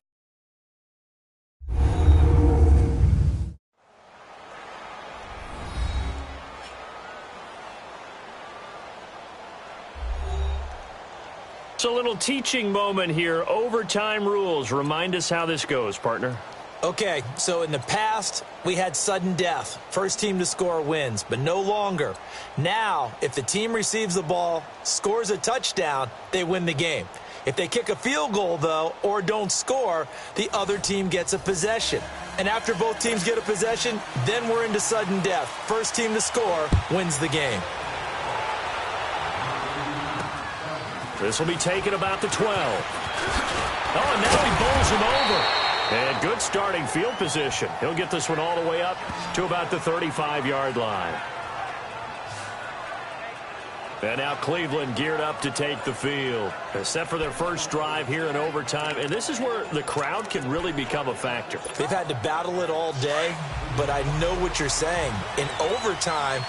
It's a little teaching moment here. Overtime rules. Remind us how this goes, partner. Okay, so in the past, we had sudden death. First team to score wins, but no longer. Now, if the team receives the ball, scores a touchdown, they win the game. If they kick a field goal, though, or don't score, the other team gets a possession. And after both teams get a possession, then we're into sudden death. First team to score wins the game. This will be taken about the 12. Oh, and now he bowls him over. And good starting field position. He'll get this one all the way up to about the 35-yard line. And now Cleveland geared up to take the field. Set for their first drive here in overtime. And this is where the crowd can really become a factor. They've had to battle it all day, but I know what you're saying. In overtime,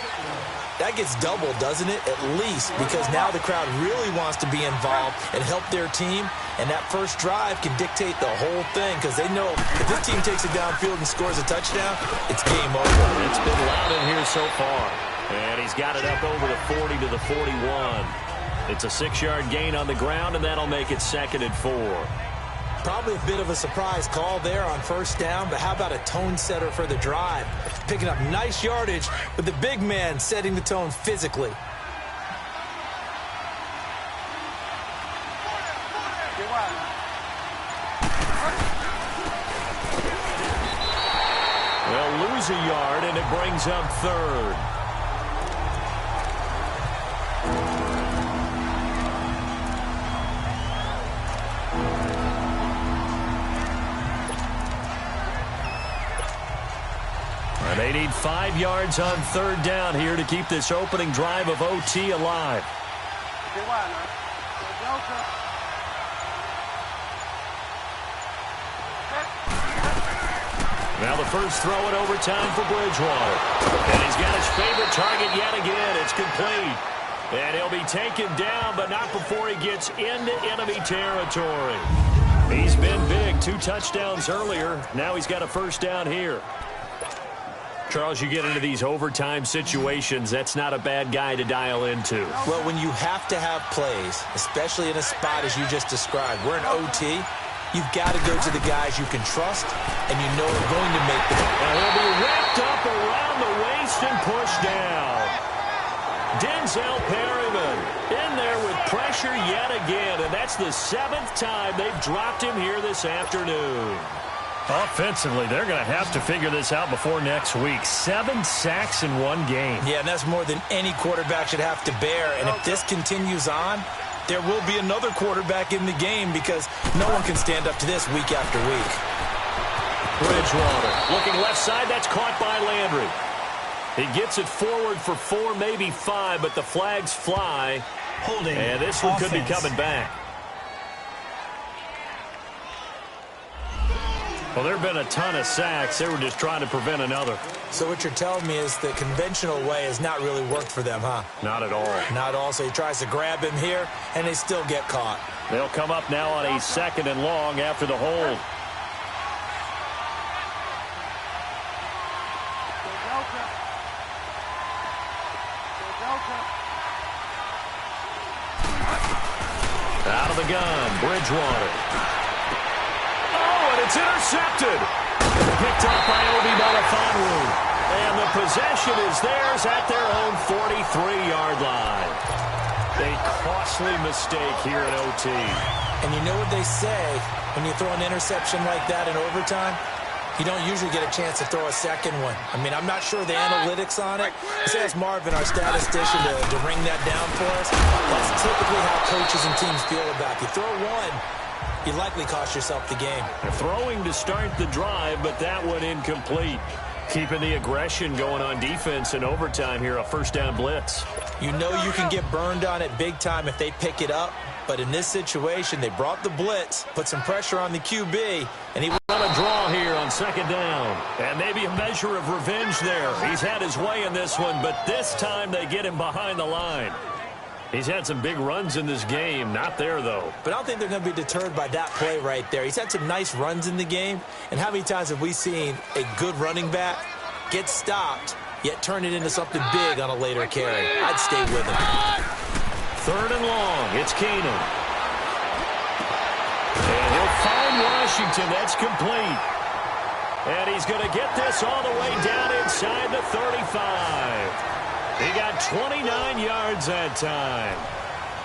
that gets doubled, doesn't it? At least, because now the crowd really wants to be involved and help their team. And that first drive can dictate the whole thing because they know if this team takes it downfield and scores a touchdown, it's game over. It's been loud in here so far. And he's got it up over the 40 to the 41. It's a 6-yard gain on the ground, and that'll make it 2nd and 4. Probably a bit of a surprise call there on first down, but how about a tone setter for the drive? Picking up nice yardage with the big man setting the tone physically. They'll lose a yard, and it brings up 3rd. And they need 5 yards on 3rd down here to keep this opening drive of OT alive. Now the first throw in overtime for Bridgewater. And he's got his favorite target yet again. It's complete. And he'll be taken down, but not before he gets into enemy territory. He's been big. 2 touchdowns earlier. Now he's got a first down here. Charles, you get into these overtime situations, that's not a bad guy to dial into. Well, when you have to have plays, especially in a spot as you just described, we're in OT, you've got to go to the guys you can trust and you know are going to make the play. And he'll be wrapped up around the waist and pushed down. Denzel Perryman in there with pressure yet again, and that's the 7th time they've dropped him here this afternoon. Offensively, they're going to have to figure this out before next week. 7 sacks in 1 game. Yeah, and that's more than any quarterback should have to bear. And if this continues on, there will be another quarterback in the game because no one can stand up to this week after week. Bridgewater looking left side. That's caught by Landry. He gets it forward for 4, maybe 5, but the flags fly. Holding. And this one could be coming back. Well, there have been a ton of sacks. They were just trying to prevent another. So what you're telling me is the conventional way has not really worked for them, huh? Not at all. Not at all. So he tries to grab him here, and they still get caught. They'll come up now on a 2nd and long after the hold. Out of the gun, Bridgewater. It's intercepted. Picked off by Obi Melifonwu. And the possession is theirs at their own 43-yard line. A costly mistake here at OT. And you know what they say when you throw an interception like that in overtime? You don't usually get a chance to throw a second one. I mean, I'm not sure the analytics on it. Let's ask Marvin, our statistician, to ring that down for us. That's typically how coaches and teams feel about it. You throw one, you likely cost yourself the game. They're throwing to start the drive, but that one incomplete. Keeping the aggression going on defense in overtime here, a first down blitz. You know you can get burned on it big time if they pick it up, but in this situation, they brought the blitz, put some pressure on the QB, and he on a draw here on 2nd down. And maybe a measure of revenge there. He's had his way in this one, but this time they get him behind the line. He's had some big runs in this game. Not there, though. But I don't think they're going to be deterred by that play right there. He's had some nice runs in the game. And how many times have we seen a good running back get stopped, yet turn it into something big on a later carry? I'd stay with him. 3rd and long. It's Keenan. And he'll find Washington. That's complete. And he's going to get this all the way down inside the 35. He got 29 yards that time.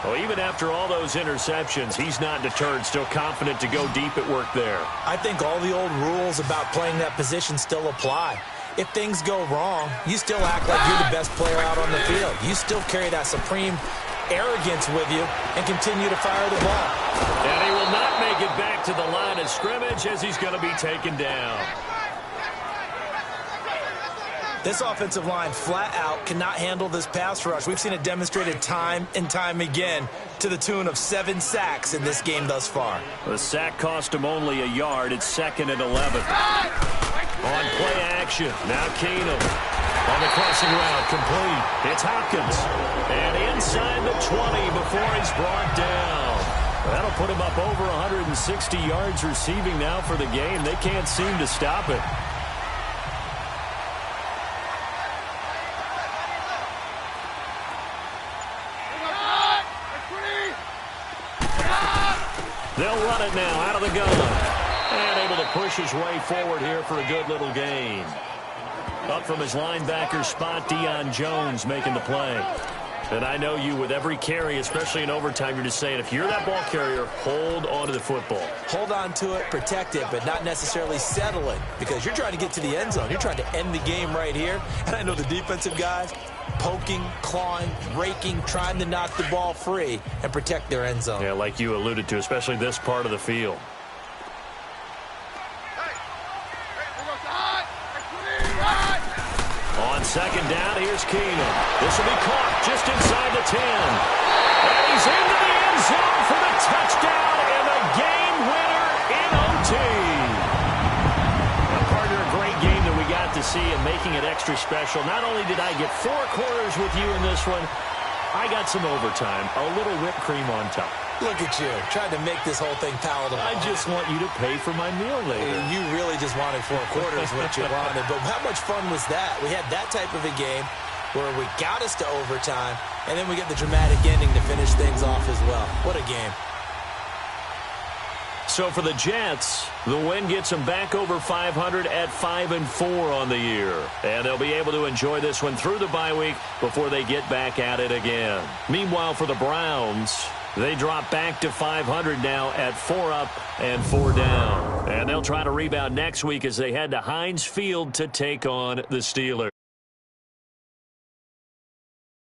Well, even after all those interceptions, he's not deterred, still confident to go deep at work there. I think all the old rules about playing that position still apply. If things go wrong, you still act like you're the best player out on the field. You still carry that supreme arrogance with you and continue to fire the ball. And he will not make it back to the line of scrimmage as he's going to be taken down. This offensive line flat out cannot handle this pass rush. We've seen it demonstrated time and time again to the tune of 7 sacks in this game thus far. The sack cost him only a yard. It's 2nd and 11. On play action, now Keenum. On the crossing route, complete. It's Hopkins. And inside the 20 before he's brought down. That'll put him up over 160 yards receiving now for the game. They can't seem to stop it. They'll run it now out of the gun. And able to push his way forward here for a good little gain. Up from his linebacker spot, Deion Jones making the play. And I know you, with every carry, especially in overtime, you're just saying, if you're that ball carrier, hold on to the football. Hold on to it, protect it, but not necessarily settle it, because you're trying to get to the end zone. You're trying to end the game right here. And I know the defensive guys poking, clawing, raking, trying to knock the ball free and protect their end zone. Yeah, like you alluded to, especially this part of the field. On 2nd down, here's Keenum. This will be caught just inside the 10. And he's into the end zone for the touchdown and the game winner in OT. Now, partner, a great game that we got to see and making it extra special. Not only did I get 4 quarters with you in this one, I got some overtime, a little whipped cream on top. Look at you, trying to make this whole thing palatable. I just want you to pay for my meal later. You really just wanted 4 quarters, what you wanted. But how much fun was that? We had that type of a game where we got us to overtime, and then we get the dramatic ending to finish things off as well. What a game. So for the Jets, the win gets them back over 500 at 5-4 on the year. And they'll be able to enjoy this one through the bye week before they get back at it again. Meanwhile, for the Browns, they drop back to 500 now at 4 up and 4 down. And they'll try to rebound next week as they head to Heinz Field to take on the Steelers.